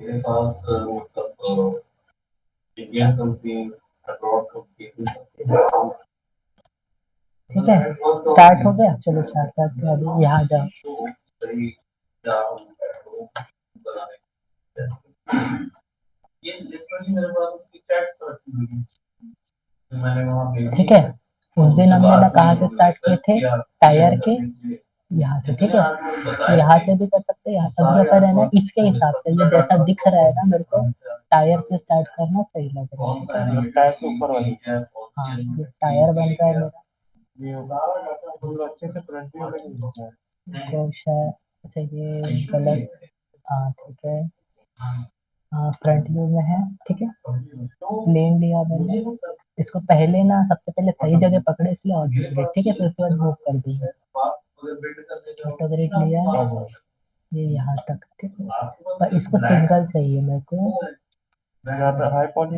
मेरे पास मतलब Indian company, abroad company. ठीक है, स्टार्ट हो गया। चलो स्टार्ट करते हैं। अभी यहाँ जाओ। ठीक है, उस दिन हमने ना कहाँ से स्टार्ट किए थे, टायर के यहाँ से। ठीक है, यहाँ से भी कर सकते हैं। अभी अपन है ना इसके हिसाब से, ये जैसा दिख रहा है ना मेरे को, टायर से स्टार्ट करना सही लग रहा है। ठीक है, टायर के ऊपर वाली। हाँ, ये टायर बन रहा है मेरा। ये अच्छे से फ्रंट व्यू में नहीं दिख रहा है। शायद अच्छा ये गलत। हाँ ठीक है, हाँ फ्रंट व्यू में है। ठीक है, लेन लिया मैंने। इसको पहले ना सबसे पहले सही जगह पकड़े, इसलिए ऑटो ग्रिड। ठीक है, फिर उसके बाद मूव कर दिया। ऑटो ग्रिड लिया ये यहाँ तक। ठीक है, पर इसको सिंगल चाहिए मेरे को। हाई पॉली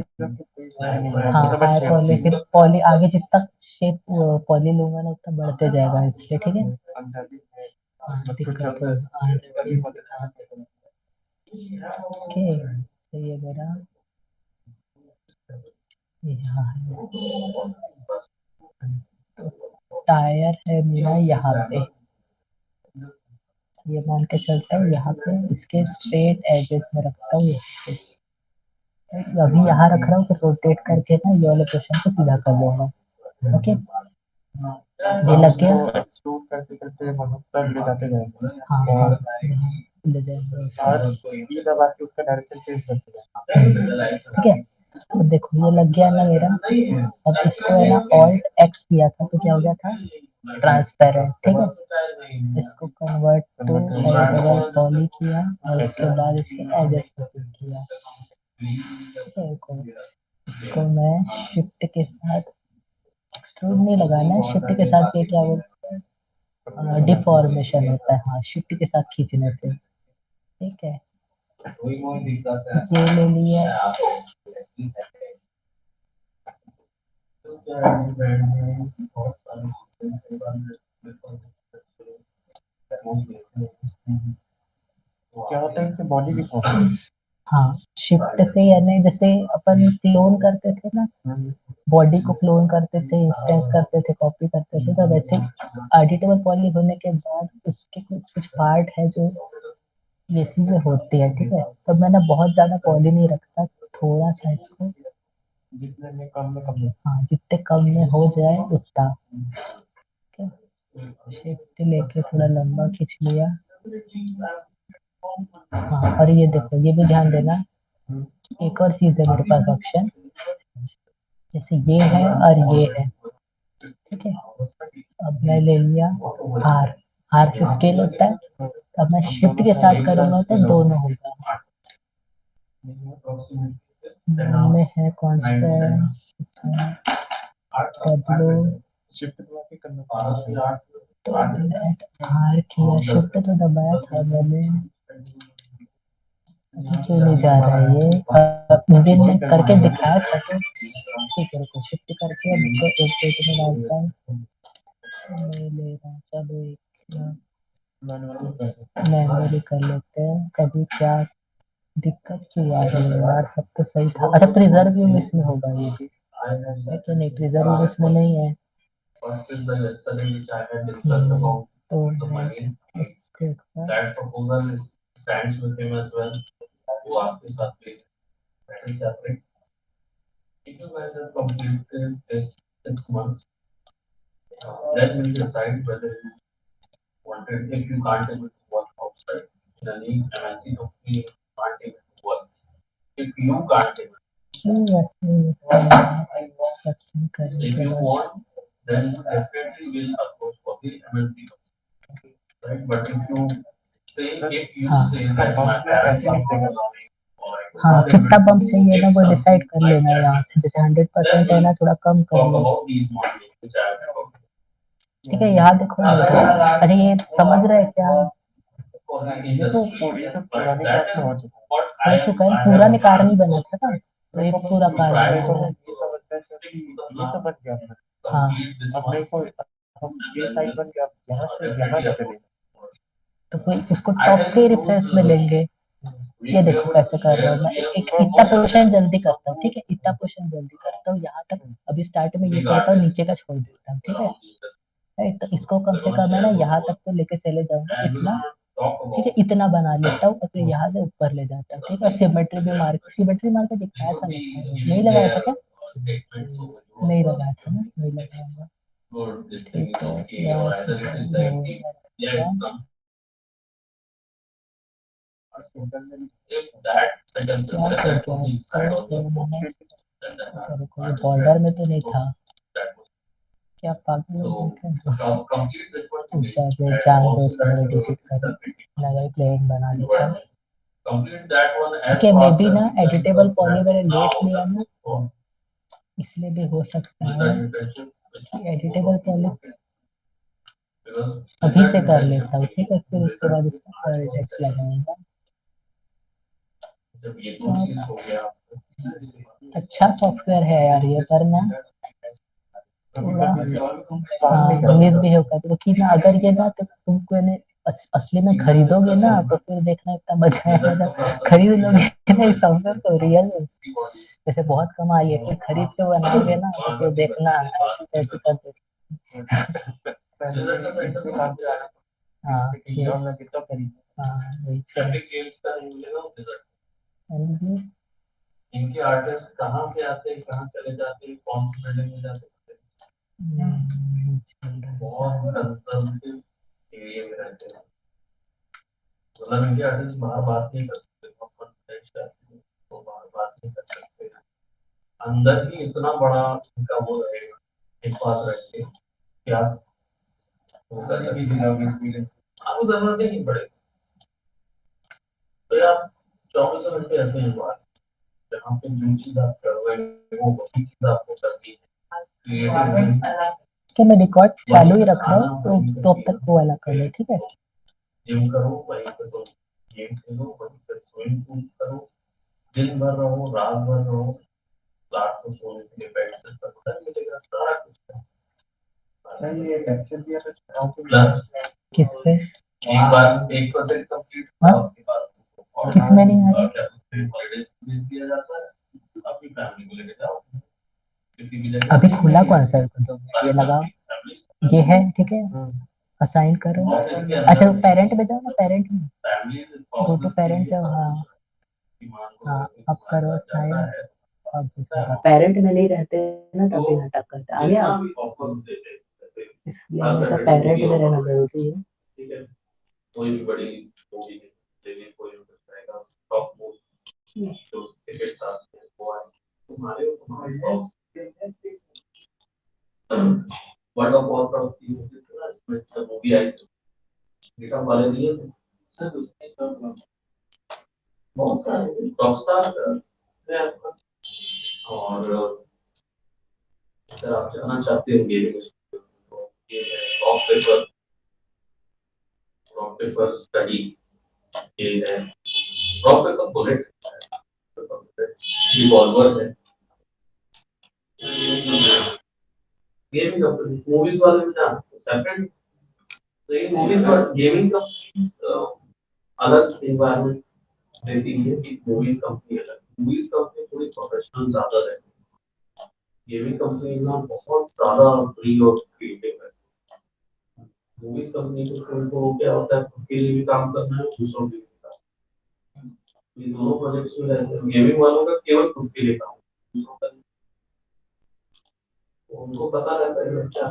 हाँ हाई पॉली, फिर पॉली आगे जितना शेप पॉली लूंगा ना उतना बढ़ते जाएगा इसलिए। ठीक है, हाँ दिक्कत है। ओके, तो ये मेरा यहाँ है। तो टायर है मेरा यहाँ पे, ये मान के चलता हूँ। यहाँ पे इसके स्ट्रेट एजेस में रखता हूँ। अभी यहाँ रख रहा हूँ, फिर रोटेट करके ना ये वाले पोर्शन को सीधा कर लूंगा। ओके, ये लग गया। शूट करते करते मतलब ले जाते जाएंगे। हाँ ले जाएंगे। ये दबा के उसका डायरेक्शन चेंज करते जाएंगे। ठीक है, तो देखो ये लग गया ना मेरा। अब इसको है ना ऑल्ट एक्स किया था तो क्या हो गया था, ट्रांसपेरेंट। ठीक है, इसको कन्वर्ट टू एडिटेबल पॉली किया और उसके बाद इसके एजेस को पिक किया। ठीक है, इसको मैं शिफ्ट के साथ, एक्सट्रूड नहीं लगाना है, शिफ्ट के साथ ये क्या बोलते हैं, डिफॉर्मेशन होता है। हाँ, शिफ्ट के साथ खींचने से। ठीक है, ये ले लिया। क्या होता है इससे बॉडी भी फॉर्म। हाँ, शिफ्ट से यानी जैसे अपन क्लोन करते थे ना, बॉडी को क्लोन करते थे, इंस्टेंस करते थे, कॉपी करते थे, तो वैसे एडिटेबल पॉली होने के बाद उसके कुछ कुछ पार्ट है जो ये चीजें होती है। ठीक है, तो मैंने बहुत ज्यादा पॉली नहीं रखता, थोड़ा सा इसको जितने में कम में कम। हाँ जितने कम में हो जाए उतना। शिफ्ट लेके थोड़ा लंबा खींच लिया। हाँ, और ये देखो, ये भी ध्यान देना कि एक और चीज है मेरे पास ऑप्शन, जैसे ये है और ये है। ठीक है, अब मैं ले लिया आर। आर से स्केल होता है, अब मैं शिफ्ट के साथ करूंगा तो दोनों होगा। में है कांस्टेंट डब्ल्यू, शिफ्ट दबा के करना पड़ेगा। तो लेट आर किया, शिफ्ट तो दबाया था मैंने, क्यों नहीं जा रहा है ये। उस दिन में करके दिखाया था तो ठीक है, रुको शिफ्ट करके अब इसको एक पेज में डालता हूँ। नहीं ले रहा, चलो एक मैनुअली कर लेते हैं। कभी क्या दिक्कत क्यों आ रही है यार, सब तो सही था। अच्छा प्रिजर्व इसमें होगा ये भी है कि नहीं, प्रिजर्व इसमें नहीं है। तो मैं इसको एक बार if you guys have completed this 6 months, then we'll decide whether you wanted, if you can't able to work outside in any MNC company, can't able to work. If you can't able, क्यों वैसे सत्संग करने के बाद want, then definitely will approach for the MNC company, right? But if you say, if you say that my parents are not allowing, हाँ कितना bump चाहिए ना वो डिसाइड कर लेना है यहाँ से। जैसे 100% है ना, थोड़ा कम कर लो। ठीक है, यहाँ देखो ना। अच्छा ये समझ रहे हैं क्या, ये तो पुरानी क्लास में हो चुका हो चुका है, पूरा ने कार नहीं बना था ना, तो एक पूरा कार बना है। है। ये तो बन गया अपना। हाँ, अब मेरे को हम ये साइड बन गया, यहाँ से यहाँ कैसे लेना। तो कोई उसको टॉप के रेफरेंस में लेंगे। ये देखो कैसे कर रहा हूँ मैं, एक इतना पोर्शन जल्दी करता हूँ, ठीक है, इतना पोर्शन जल्दी करता हूँ, यहाँ तक अभी स्टार्ट में ये करता हूँ, नीचे का छोड़ देता हूँ, ठीक है, राइट, तो इसको कम से कम है ना यहाँ तक तो लेके चले जाऊंगा इतना, ठीक है, इतना बना लेता हूँ और फिर यहाँ से ऊपर ले जाता हूँ, ठीक है, सिमेट्री मार के दिखाया था नहीं लगाया था क्या, नहीं लगाया था ना, नहीं लगाया, ठीक है, यहाँ बॉर्डर में तो नहीं था क्या, पागल हो अच्छा जान दो इसको, मैंने डिलीट कर नया प्लेन बना लेता हूँ, ठीक है, मे बी ना एडिटेबल पॉली मैंने लेट लिया ना, इसलिए भी हो सकता है कि एडिटेबल पॉली अभी से कर लेता हूँ, ठीक है, फिर उसके बाद इसका टेक्स्ट लगाऊंगा, अच्छा सॉफ्टवेयर है यार ये, पर ना थोड़ा मिस भी होगा, क्योंकि ना अगर ये ना तो तुमको ने असली में खरीदोगे ना तो फिर देखना इतना मजा आएगा, जब खरीद लोगे ना इस सॉफ्टवेयर को रियल में, जैसे बहुत कमाई है, फिर खरीद के बनाओगे ना तो फिर देखना ऐसे कैसे कर दे, हाँ वही इनके आर्टिस्ट कहाँ से आते हैं, कहाँ चले जाते हैं, कौन सी बिल्डिंग में जाते हैं, बहुत कंजर्वेटिव एरिया में रहते हैं, मतलब इनके आर्टिस्ट बाहर बात नहीं कर सकते, तो बाहर बात नहीं कर सकते, अंदर ही इतना बड़ा इनका वो रहेगा, एक बात रखिए क्या आपको जरूरत ही नहीं पड़ेगी, तो यार 24 घंटे ऐसे ही हुआ, जहाँ पे जो चीज आप कर रहे हो वो वही चीज आपको करनी है, कि मैं रिकॉर्ड चालू ही रख रहा हूँ तो अब तक वो वाला कर लो, ठीक है, जिम करो वहीं पे, तो गेम खेलो वहीं पे, स्विमिंग पूल करो, दिन भर रहो रात भर रहो, रात को सोने के लिए बेड से पता मिलेगा, सारा कुछ सही है, लेक्चर दिया था प्लस किस पे, एक बार एक प्रोजेक्ट कंप्लीट हुआ उसके बाद किसमें नहीं आ रहा, हॉलिडेज दिया जाता है, अपनी फैमिली को लेके जाओ किसी भी जगह, अभी खुला कौन सा है, तो ये लगाओ, ये है, ठीक है, असाइन करो, अच्छा पेरेंट में जाओ ना, पेरेंट में गो टू पेरेंट जाओ, हाँ हाँ अब करो असाइन, अब पेरेंट में नहीं रहते ना तभी नाटक करते, आ गया, इसलिए हमेशा पेरेंट में रहना जरूरी है, ठीक है, कोई भी बड़ी मूवी देखिए, कोई रहेगा टॉप मोस्ट जो क्रिकेट साथ में वो है तुम्हारे स्टॉक्स वर्ल्ड ऑफ वॉरक्राफ्ट की मूवी आई डेटा वाले दिए थे सर, उसने बहुत सारे रॉकस्टार है आपका, और अगर आप जाना चाहते हो गेमिंग तो ये है रॉक पेपर स्टडी, ये है रॉक पेपर बुलेट, रिवॉल्वर है, गेमिंग कंपनी मूवीज वाले में जाना सेपरेट, तो ये मूवीज और गेमिंग कंपनी अलग एनवायरनमेंट देती है कि मूवीज कंपनी अलग, मूवीज कंपनी थोड़ी प्रोफेशनल ज्यादा रहती है, गेमिंग कंपनी ना बहुत ज्यादा फ्री और क्रिएटिव है, मूवीज कंपनी को क्या होता है खुद के लिए भी काम करना है, दूसरों के लिए भी काम, ये दोनों प्रोजेक्ट्स में रहते हैं, गेमिंग वालों का केवल खुद के लिए काम, दूसरों का उनको पता रहता है क्या,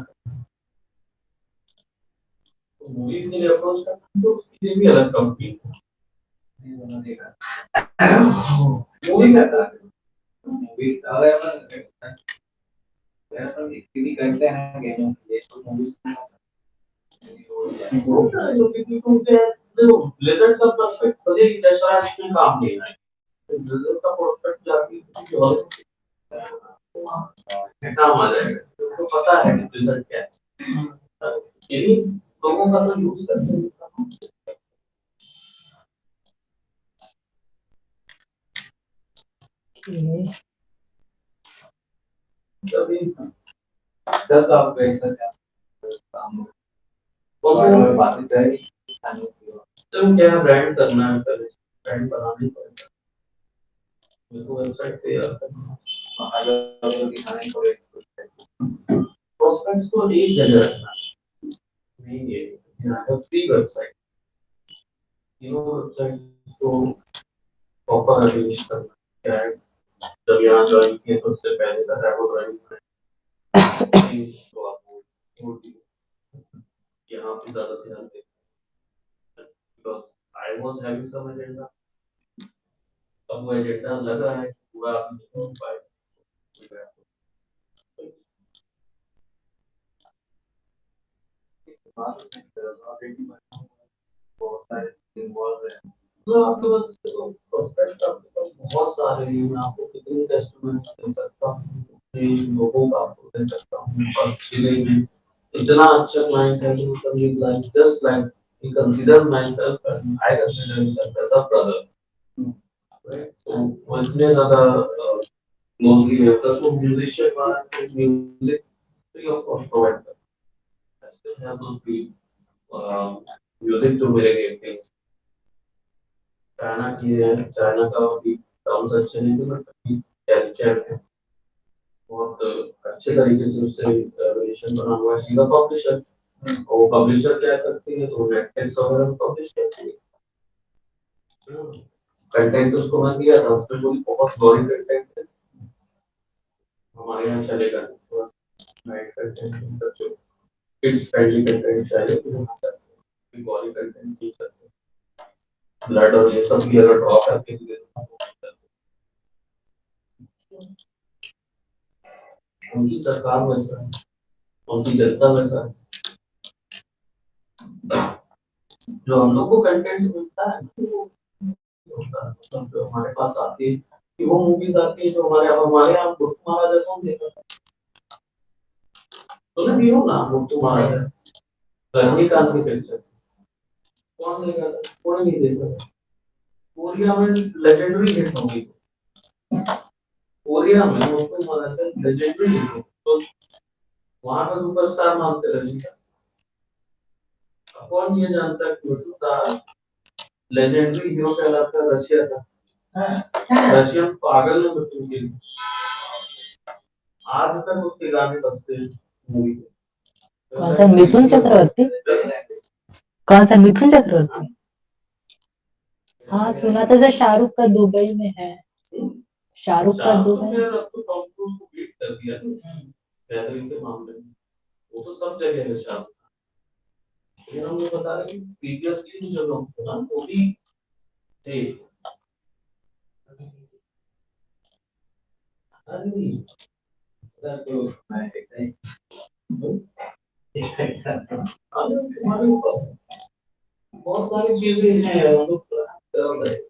तो मूवीज के लिए अप्रोच करते हैं तो उसके लिए भी अलग कंपनी है, मूवीज मूवीज अगर एक्चुअली करते हैं गेमिंग के लिए तो मूवीज ब्लेजर का प्रोस्पेक्ट मुझे इंडस्ट्री में काम लेना है, ब्लेजर का प्रोस्पेक्ट जाती है काम आ जाएगा, तो पता है कि ब्लेजर क्या है, यही लोगों का तो यूज करते हैं, कभी जब आप कैसा काम और बातें चाहिए तो क्या ब्रांड करना है पहले, वेबसाइट बनानी पड़ेगा, मेरे को वेबसाइट तैयार करना अलग दिखाने पड़ेगा। प्रोस्पेक्ट्स को एक जगह रखना नहीं है, यहाँ पर 3 वेबसाइट, तीनों वेबसाइट को प्रॉपर अरेंज करना क्या है। जब यहाँ ज्वाइन किए तो उससे पहले का रेबो ड्राइव तो आपको छोड़ दी, यहाँ पे ज़्यादा ध्यान दें because I was having some agenda, अब वो एजेंडा लगा है पूरा आप नहीं हो पाए। बहुत सारे इन्वॉल्व है, तो आपके पास देखो प्रोस्पेक्ट आपके पास बहुत सारे हैं, मैं आपको कितने टेस्टमेंट दे सकता हूँ, कितने लोगों का आपको दे सकता हूँ, फर्स्ट जिले में इतना अच्छा क्लाइंट है कि मतलब is like just like he consider myself and I consider myself as a brother, right? So इतने ज़्यादा closely है, plus वो musician वाला music free of cost provide करता है, I still have those free music जो मेरे गेम के चाइना की है, चाइना का भी टर्म्स अच्छे नहीं थे बट कैल्चर है, बहुत अच्छे तरीके से उससे रिलेशन बना हुआ है, सीधा पब्लिशर और वो पब्लिशर क्या करती है तो नेटफ्लिक्स वगैरह में पब्लिश करती है, कंटेंट उसको मैं दिया था, उसमें कोई बहुत गौरी कंटेंट है हमारे यहाँ चलेगा थोड़ा नाइट कंटेंट जो किड्स फ्रेंडली कंटेंट चाहिए तो गौरी कंटेंट नहीं करते, ब्लड और ये सब भी अगर ड्रॉ करके दे उनकी सरकार वैसा है, उनकी जनता वैसा है, जो हम लोग को कंटेंट मिलता है तो हमारे पास आती है कि वो मूवीज आती है जो हमारे यहाँ मुट्ठू महाराजा कौन देखा तो ना भी हो ना मुट्ठू महाराजा रजनीकांत की पिक्चर कौन देखा था, कोई नहीं देखा था, कोरिया में लेजेंडरी हिट होगी, कोरिया में मुट्ठू महाराजा लेजेंडरी हिट होगी तो वहां का सुपरस्टार मानते रजनीकांत, कौन ये जानता है कि उसका लेजेंडरी हीरो कहलाता है रशिया का, रशियन पागल ने बच्चों के आज तक उसके गाने बजते हैं मूवी में। कौन सा मिथुन चक्रवर्ती, कौन सा मिथुन चक्रवर्ती, हाँ सुना था सर शाहरुख का दुबई में है, शाहरुख का दुबई में अब तो टॉम क्रूज को बीट कर दिया गैदरिंग के मामले में, वो तो सब जगह है शाहरुख, लेकिन हम लोग बता रहे हैं कि प्रीवियसली जो लोग थे ना वो भी थे, अरे सर तो मैं तुम्हारे ऊपर बहुत सारी चीजें हैं हम लोग कर रहे हैं,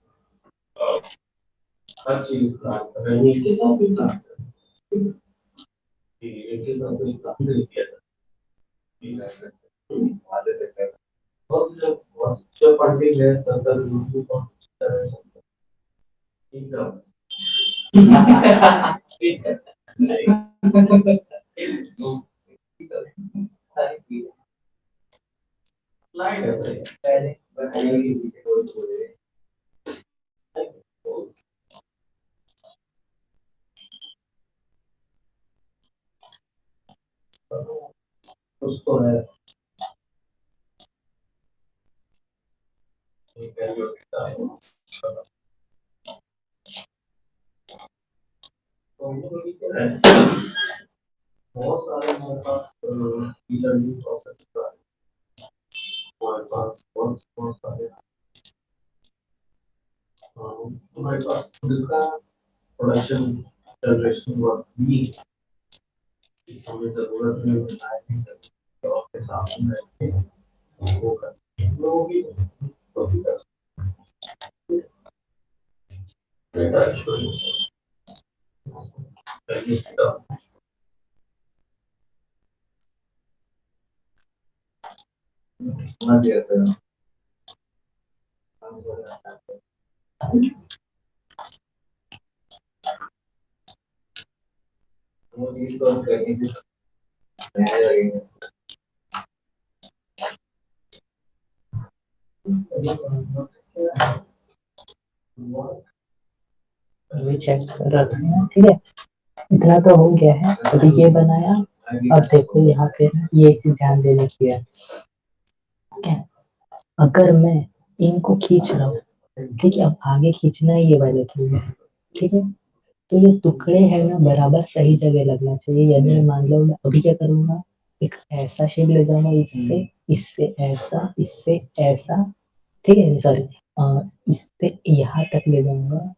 हर चीज प्लान कर रहे हैं, इनके साथ भी प्लान कर रहे हैं, इनके साथ कुछ प्लान नहीं किया था वाले से कैसे बहुत जब बहुत जब फंडिंग है सरकार दूसरी बहुत तरह से ठीक है लाइट है पहले बताइए कि पीछे कोई बोल रहे उसको है बहुत सारे हमारे पास e-learning प्रोसेस हमारे पास बहुत सारे हमारे पास खुद का प्रोडक्शन जनरेशन वर्क भी हमें जरूरत नहीं है कि आपके सामने बैठ के वो कर लोग भी तो भी कर बेटा समझ गया सर वो चीज को करने की नया लगेगा ये चेक कर रहा था, ठीक है। इतना तो हो गया है, अभी ये बनाया। अब देखो यहाँ पे ये एक चीज ध्यान देने की है, ठीक है। अगर मैं इनको खींच रहा हूँ, ठीक है, अब आगे खींचना है ये वाले के लिए, ठीक है। तो ये टुकड़े है ना बराबर सही जगह लगना चाहिए। यानी मैं मान लो मैं अभी क्या करूंगा, एक ऐसा शेप ले जाऊंगा, इससे इससे ऐसा, इससे ऐसा, ठीक है, सॉरी, इससे यहाँ तक ले जाऊंगा,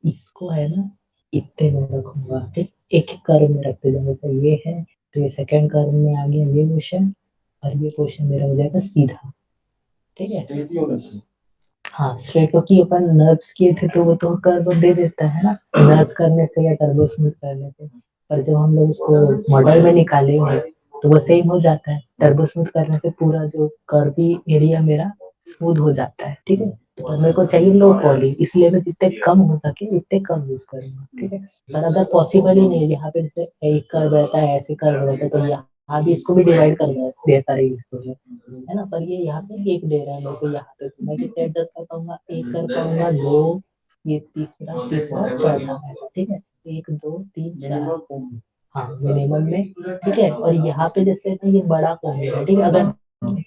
इसको है ना इतने में रखूंगा, ठीक। एक कर्व में रखते जाऊंगा, जैसे ये है तो ये सेकंड कर्व में आ गया ये पोर्शन, और ये पोर्शन मेरा हो जाएगा सीधा, ठीक है। हाँ स्ट्रेट, क्योंकि अपन नर्व्स किए थे तो वो तो कर्व दे देता है ना, नर्व्स करने से या टर्बो स्मूथ करने से। पर जब हम लोग उसको मॉडल में निकालेंगे तो वो सेम हो जाता है, टर्बो स्मूथ करने से पूरा जो कर्वी एरिया मेरा स्मूथ हो जाता है, ठीक है। और मेरे को चाहिए लो पॉली, इसलिए मैं जितने कम हो सके उतने कम यूज करूंगा, ठीक है। पर अगर पॉसिबल ही नहीं है, यहाँ पे जैसे एक कर्व रहता है, ऐसे कर्व रहता है, तो यहाँ भी इसको भी डिवाइड करना है ढेर सारे हिस्सों में, है ना। पर ये यहाँ पे एक दे रहा है मेरे को, यहाँ पे तो मैं कितने एडजस्ट कर पाऊंगा, एक कर पाऊंगा, दो, ये तीसरा तीसरा चौथा, ऐसा, ठीक है। एक दो तीन चार, हाँ मिनिमम में, ठीक है। और यहाँ पे जैसे ना ये बड़ा कोण है, ठीक है, अगर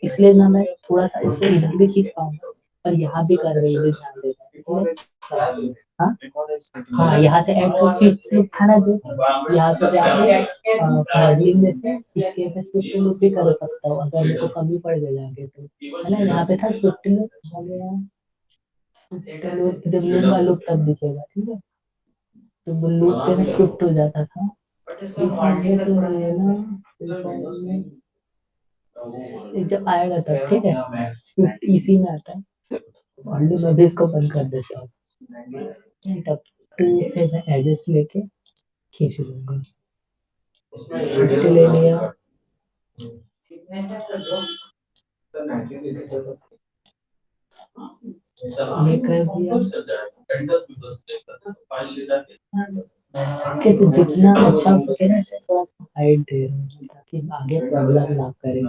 इसलिए ना मैं थोड़ा सा इसको इधर भी खींच पाऊंगा, और यहाँ भी कर रही है, ध्यान देना इसलिए। हाँ हाँ, यहाँ से एड कर स्विफ्ट लुक था ना जो, यहाँ से जाके मॉडलिंग में से इसके पे स्विफ्ट लुक भी कर सकता हूँ, अगर मेरे को कमी पड़ गई आगे तो, है ना। यहाँ पे था स्विफ्ट लुक, हो गया स्विफ्ट लुक, जब लूंगा लुक तब दिखेगा, ठीक है। तो वो लुक जैसे स्विफ्ट हो जाता था, ये तो है ना, जब आएगा तब, ठीक है। स्विफ्ट इसी में आता है, ऑलरेडी मैं भी इसको बंद कर देता हूँ, तब टू से मैं एडजस्ट लेके खींच लूंगा, शिफ्ट ले लिया, ये कर दिया, कि तो जितना अच्छा हो सके ना इसे थोड़ा सा हाइट दे रहे हैं ताकि आगे प्रॉब्लम ना करे।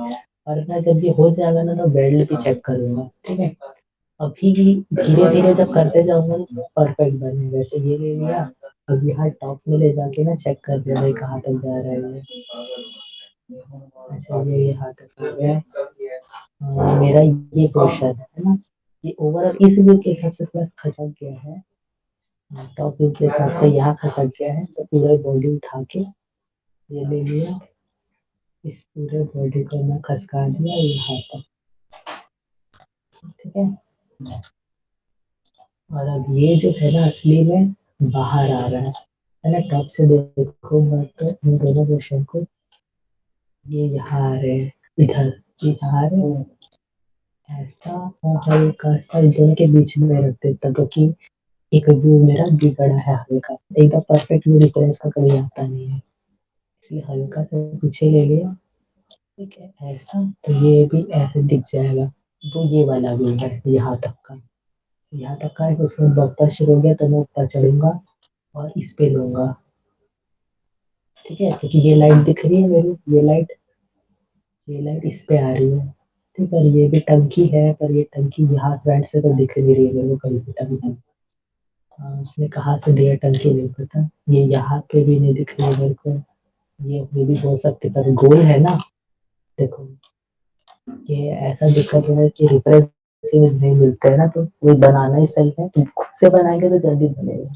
और ना जब ये हो जाएगा ना तो बेल्ट भी चेक करूंगा, ठीक है। अभी भी धीरे धीरे जब करते जाऊंगा ना तो परफेक्ट बनेगा। वैसे ये ले लिया, अब यहाँ टॉप में ले जाके ना चेक कर दिया भाई कहाँ तक जा रहा है ये। अच्छा ये यहाँ तक हो गया, मेरा ये पोर्शन है ना, ये ओवरऑल इस व्यू के हिसाब से थोड़ा खसक गया है, टॉप व्यू के हिसाब से यहाँ खसक गया है, तो पूरा बॉडी उठा के ये ले लिया, इस पूरे बॉडी को मैं खसका दिया यहाँ तक, ठीक है। और अब ये जो है ना असली में बाहर आ रहा है ना, टॉप से देखूंगा तो इन दोनों पोर्शन को, ये यहाँ आ रहे हैं, इधर ये यहाँ आ रहे हैं, ऐसा, और हल्का सा इन दोनों के बीच में रख देता हूं, क्योंकि एक व्यू मेरा बिगड़ा है हल्का सा, एकदम परफेक्ट व्यू डिफरेंस का कभी आता नहीं है, इसलिए हल्का सा पीछे ले लिया, ठीक है, ऐसा। तो ये भी ऐसे दिख जाएगा, वो ये वाला व्यू है यहाँ तक का, यहाँ तक का है कि उसमें बम्पर शुरू हो गया तो मैं ऊपर चढ़ूंगा और इस पे लूंगा, ठीक है। क्योंकि ये लाइट दिख रही है मेरी, ये लाइट इस पे आ रही है, ठीक है। और ये भी टंकी है, पर ये टंकी यहाँ फ्रंट से तो दिख नहीं रही है मेरे को कहीं भी टंकी, उसने कहाँ से दिया टंकी नहीं पता, ये यहाँ पे भी नहीं दिख रही है मेरे को, ये भी हो सकती है, पर गोल है ना, देखो ये ऐसा दिक्कत है कि रिप्रेजेंट नहीं मिलते हैं ना, तो वो बनाना ही सही है, तो खुद से बनाएंगे तो जल्दी बनेगा,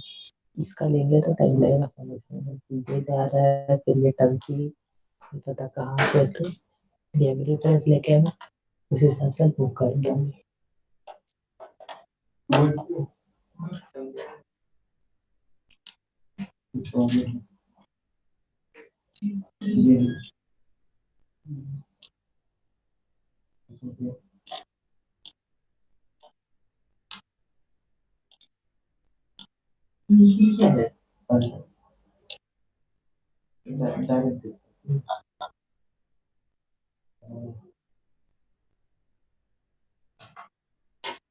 इसका लेंगे तो टाइम लगेगा समझने में कि ये जा रहा है, फिर ये टंकी नहीं पता कहाँ से, तो ये रेफरेंस लेके हम उस हिसाब से बुक करेंगे हम।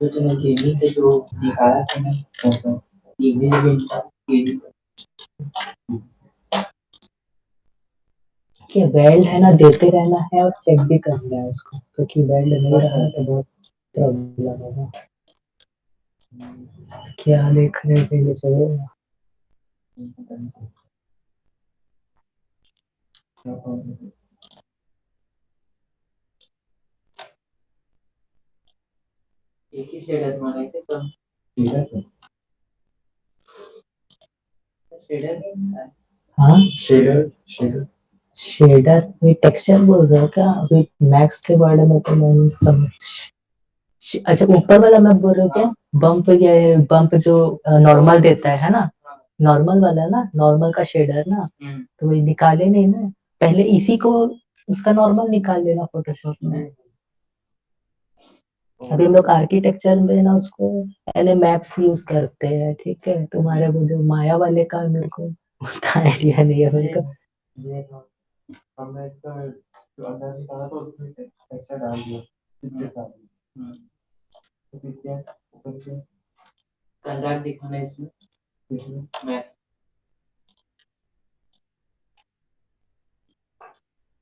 तो तुम्हें गेमिंग से जो दिखाया था ना, कैसा गेमिंग कि वेल्ड है ना देते रहना है और चेक भी करना है उसको, क्योंकि वेल्ड नहीं रहा तो बहुत प्रॉब्लम होगा। क्या देखने के लिए चाहिए? एक ही शेडर मारे थे तो शेडर हाँ शेडर शेडर शेडर ये टेक्सचर बोल रहे हो क्या? अभी मैक्स के बारे में तो मैंने समझ अच्छा ऊपर वाला मैं बोल रहा हूँ क्या? बम्प ये बम्प जो नॉर्मल देता है ना? नॉर्मल वाला ना, नॉर्मल का शेडर ना, तो वही निकाले नहीं ना, पहले इसी को उसका नॉर्मल निकाल लेना फोटोशॉप में। अभी हम लोग आर्किटेक्चर में ना उसको पहले मैप्स यूज करते हैं, ठीक है? तुम्हारे वो जो माया वाले का मेरे को उतना आइडिया नहीं है मेरे को। ये था हमने इसका जो अंदर निकाला तो उसमें टेक्सचर डाल दिया पिक्चर डाल दिया तो फिर क्या ऊपर से अनुराग दिखाना इसमें इसमें मैक्स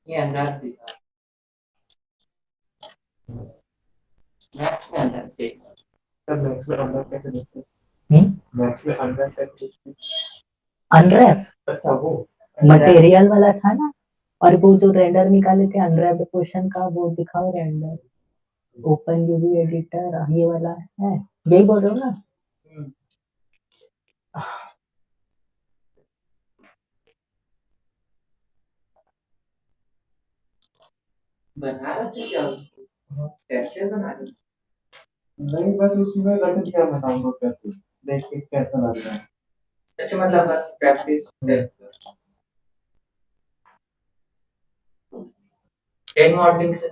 ये अनुराग दिखा मैक्स में अनुराग दिखा तब मैक्स में अंदर कैसे देखते मैक्स में अंदर कैसे देखते अनरैप अच्छा वो मटेरियल वाला था ना, और वो जो रेंडर निकाले थे अनरैप क्वेश्चन का, वो दिखाओ रेंडर ओपन यूवी एडिटर ये वाला है, यही बोल रहे हो ना? बना रहे थे क्या उसको कैसे बना रहे थे? नहीं बस उसमें रख दिया मैं डाउनलोड करके देख के कैसा लग रहा है अच्छा मतलब बस प्रैक्टिस टेन मॉडलिंग से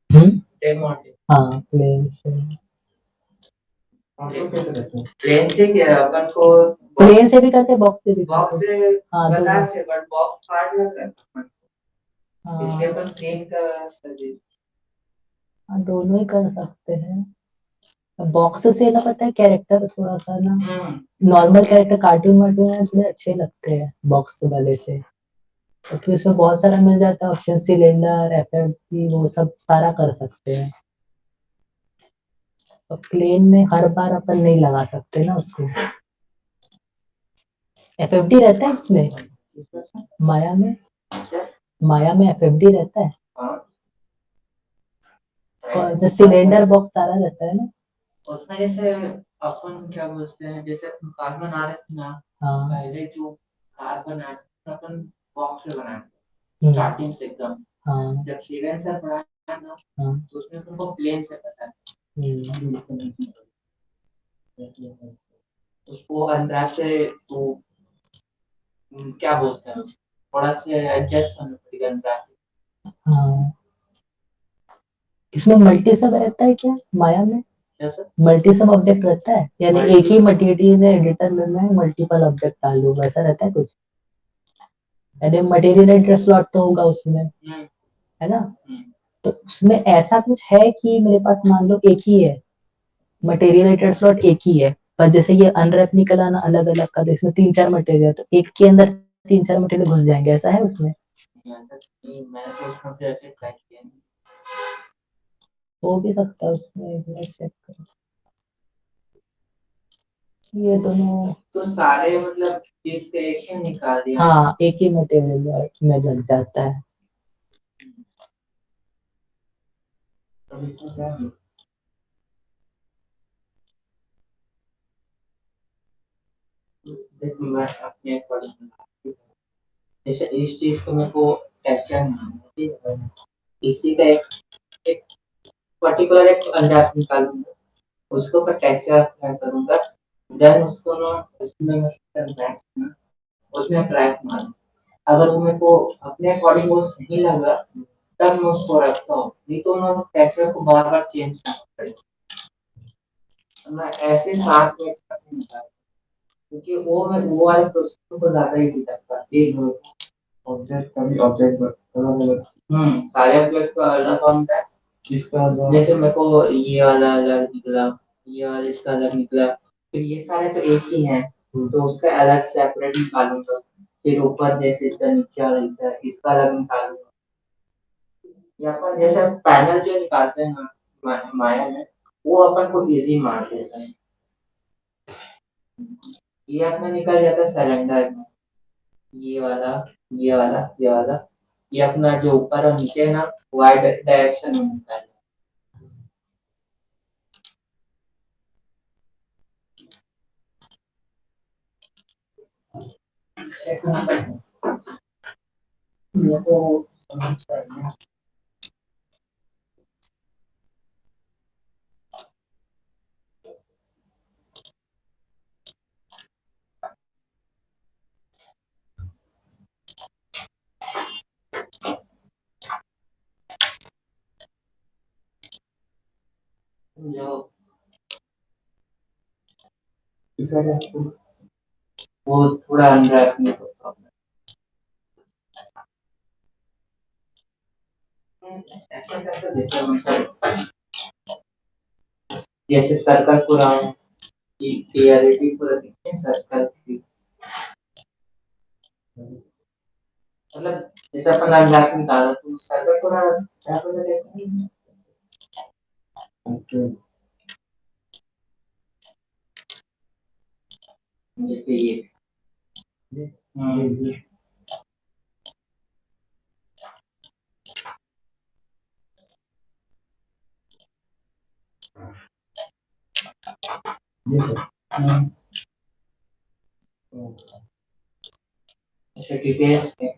टेन मॉडलिंग हाँ प्लेन से, आपको कैसे लगता है प्लेन से क्या अपन को प्लेन से भी करते बॉक्स से भी बॉक्स करते। से हाँ बता दोनों, से बट बॉक्स हार्ड लग रहा है इसलिए हाँ अपन प्लेन का सजेस्ट हाँ, दोनों ही कर सकते हैं। बॉक्स से ना पता है कैरेक्टर थोड़ा सा ना, नॉर्मल कैरेक्टर कार्टून वार्टून में थोड़े अच्छे लगते हैं बॉक्स वाले से, क्योंकि उसमें बहुत सारा मिल जाता है ऑप्शन, सिलेंडर एफएफडी वो सब सारा कर सकते हैं। और प्लेन में हर बार अपन नहीं लगा सकते ना उसको। एफएफडी रहता है उसमें, माया में, माया में एफएफडी रहता है, और जो सिलेंडर बॉक्स सारा रहता है ना। उसमें जैसे अपन क्या बोलते हैं जैसे अपन कार बना रहे थे ना हाँ पहले जो कार बनाए थे अपन बॉक्स से बनाए हम्म, स्टार्टिंग से एकदम हाँ जब फ्रीलांसर बनाया ना हाँ तो उसमें तुमको प्लेन से पता है उसको अंदर से वो क्या बोलते हैं थोड़ा से एडजस्ट करना पड़ेगा अंदर से हाँ। इसमें मल्टी सब रहता है क्या माया में? जैसे मल्टी सब ऑब्जेक्ट रहता है, यानी एक ही मटेरियल एडिटर में मैं मल्टीपल ऑब्जेक्ट डालूं, वैसा रहता है कुछ? यानी मटेरियल एडिटर स्लॉट तो होगा उसमें, है ना? तो उसमें ऐसा कुछ है कि मेरे पास मान लो एक ही है मटेरियल एडिटर स्लॉट, एक ही है, पर जैसे ये अनरैप निकला ना अलग अलग का, तो इसमें तीन चार मटेरियल, तो एक के अंदर तीन चार मटेरियल घुस जाएंगे, ऐसा है उसमें? मैंने तो उसमें से ऐसे ट्राई किया है। हो भी सकता है उसमें, एक मिनट चेक करो। ये दोनों, तो सारे मतलब चीज के एक ही निकाल दिया हाँ एक ही मटेरियल में लग जाता है। अब इसमें क्या है देख मैं अपने अकॉर्डिंग जैसे इस चीज को मेरे को टेक्सचर मानना ठीक है इसी का एक पर्टिकुलर एक अंदाज निकालूंगा उसको पर टेक्सचर अप्लाई करूंगा देन उसको ना उसमें मैं मैक्स ना उसमें अप्लाई मारूं अगर वो मेरे को अपने अकॉर्डिंग वो सही लगा तब मैं उसको रखता हूँ नहीं तो मैं टेक्सचर को बार बार चेंज करना पड़ेगा मैं ऐसे साथ में एक्सपर्ट नहीं निकाल क्योंकि वो वाले प्रोसेस को ज्यादा इजी लगता है एक ऑब्जेक्ट कभी ऑब्जेक्ट अलग अलग सारे ऑब्जेक्ट का अलग होता है इसका जैसे मेरे को ये वाला अलग निकला ये वाला इसका अलग निकला फिर ये सारे तो एक ही हैं तो उसका अलग सेपरेट निकालूंगा फिर ऊपर जैसे इसका नीचे वाला इसका अलग निकालूंगा या अपन जैसे पैनल जो निकालते हैं ना माया में वो अपन को इजी मार देता है ये अपना निकल जाता सिलेंडर में, ये वाला, ये वाला, ये वाला, ये अपना जो ऊपर और नीचे है ना, वाई डायरेक्शन में निकल। मेरे को समझ पड़ना। जो इसका क्या है? वो थोड़ा अनरैप नहीं हो प्रॉब्लम। ऐसा कैसे देखते हो मतलब, जैसे सर्कल पूरा क्लियरिटी पूरा दिखते हैं सर्कल की, मतलब जैसे अपन अनरैप निकाला तो सर्कल पूरा अनरैप हो जाता है। जैसे ये ये अच्छा डिटेल्स में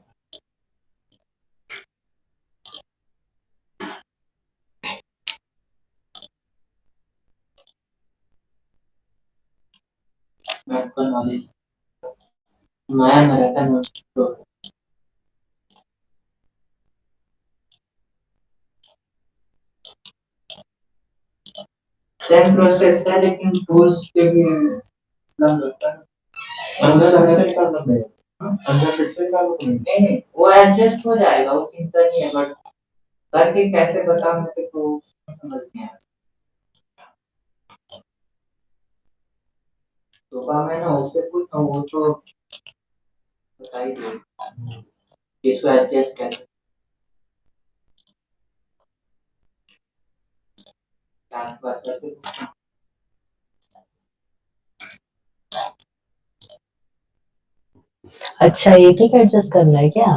मैथ का नॉलेज माया में रहता है तो सेम प्रोसेस है लेकिन टूल्स के भी अलग होता है। अंदर से निकालना पड़ेगा, अंदर से निकालना पड़ेगा। नहीं वो एडजस्ट हो जाएगा, वो चिंता नहीं है, बट करके कैसे बताऊं मैं तो समझ नहीं आया। तो का मैं ना उससे पूछता हूँ, वो तो बता ही दे इसको एडजस्ट कैसे टास्क बार करके। अच्छा एक एक एडजस्ट करना है क्या?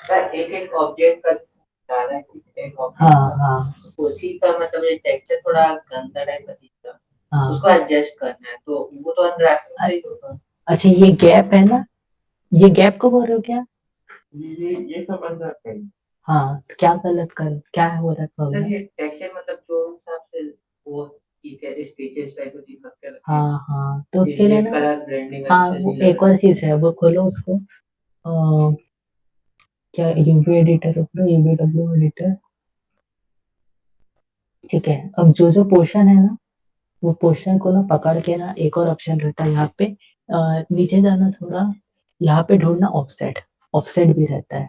सर एक एक ऑब्जेक्ट का डाला है कि एक हाँ ऑब्जेक्ट हाँ उसी का मतलब ये टेक्सचर थोड़ा गंदा टाइप का दिख रहा है, हाँ। उसको एडजस्ट करना है, तो वो तो अनरैपिंग से ही होगा। अच्छा ये गैप है ना, ये गैप को बोल रहे हो क्या? ये सब अंदर है। हाँ तो क्या गलत कर, क्या हो रहा है सर प्रॉब्लम? ये टेक्सचर मतलब जो हिसाब से वो ठीक है, स्टिचेस टाइप की दिखा के रखे हैं, हाँ हाँ तो उसके लिए रेड ना, कलर ब्लेंडिंग हाँ अच्छे वो से लग एक रहा और है। चीज है, वो खोलो उसको। क्या यूवी एडिटर खोलो, यूवी डब्ल्यू एडिटर। ठीक है, अब जो जो पोर्शन है ना, वो पोर्शन को ना पकड़ के ना, एक और ऑप्शन रहता है यहाँ पे, नीचे जाना थोड़ा, यहाँ पे ढूंढना ऑफसेट, ऑफसेट भी रहता है।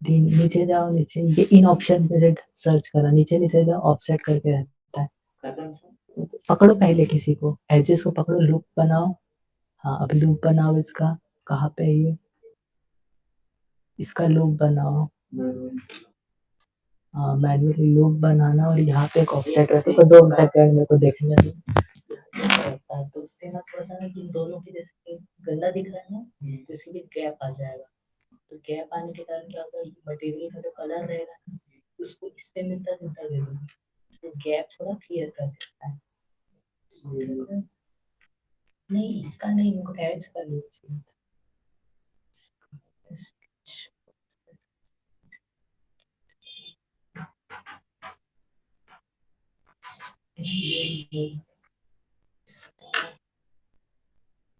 नीचे जाओ, नीचे ये इन ऑप्शन पे सर्च करो, नीचे नीचे जाओ, ऑफसेट करके रहता है। खत्म। पकड़ो पहले किसी को, एजेस को पकड़ो, लूप बनाओ। हाँ अब लूप बनाओ इसका, कहाँ पे है ये, इसका लूप बनाओ। हाँ मैन्युअली लूप बनाना, और यहाँ पे एक ऑफसेट रहता है, तो 2 सेकंड मेरे को देखने दो। रहता है तो उससे ना थोड़ा सा ना इन दोनों की, जैसे गंदा दिख रहा है ना, तो इसके बीच गैप आ जाएगा। तो गैप आने के कारण क्या होगा, मटेरियल का जो कलर रहेगा ना, उसको इससे मिलता जुलता दे दो, तो गैप थोड़ा क्लियर कर देता है। नहीं इसका नहीं, इनको एड्स का लूप चाहिए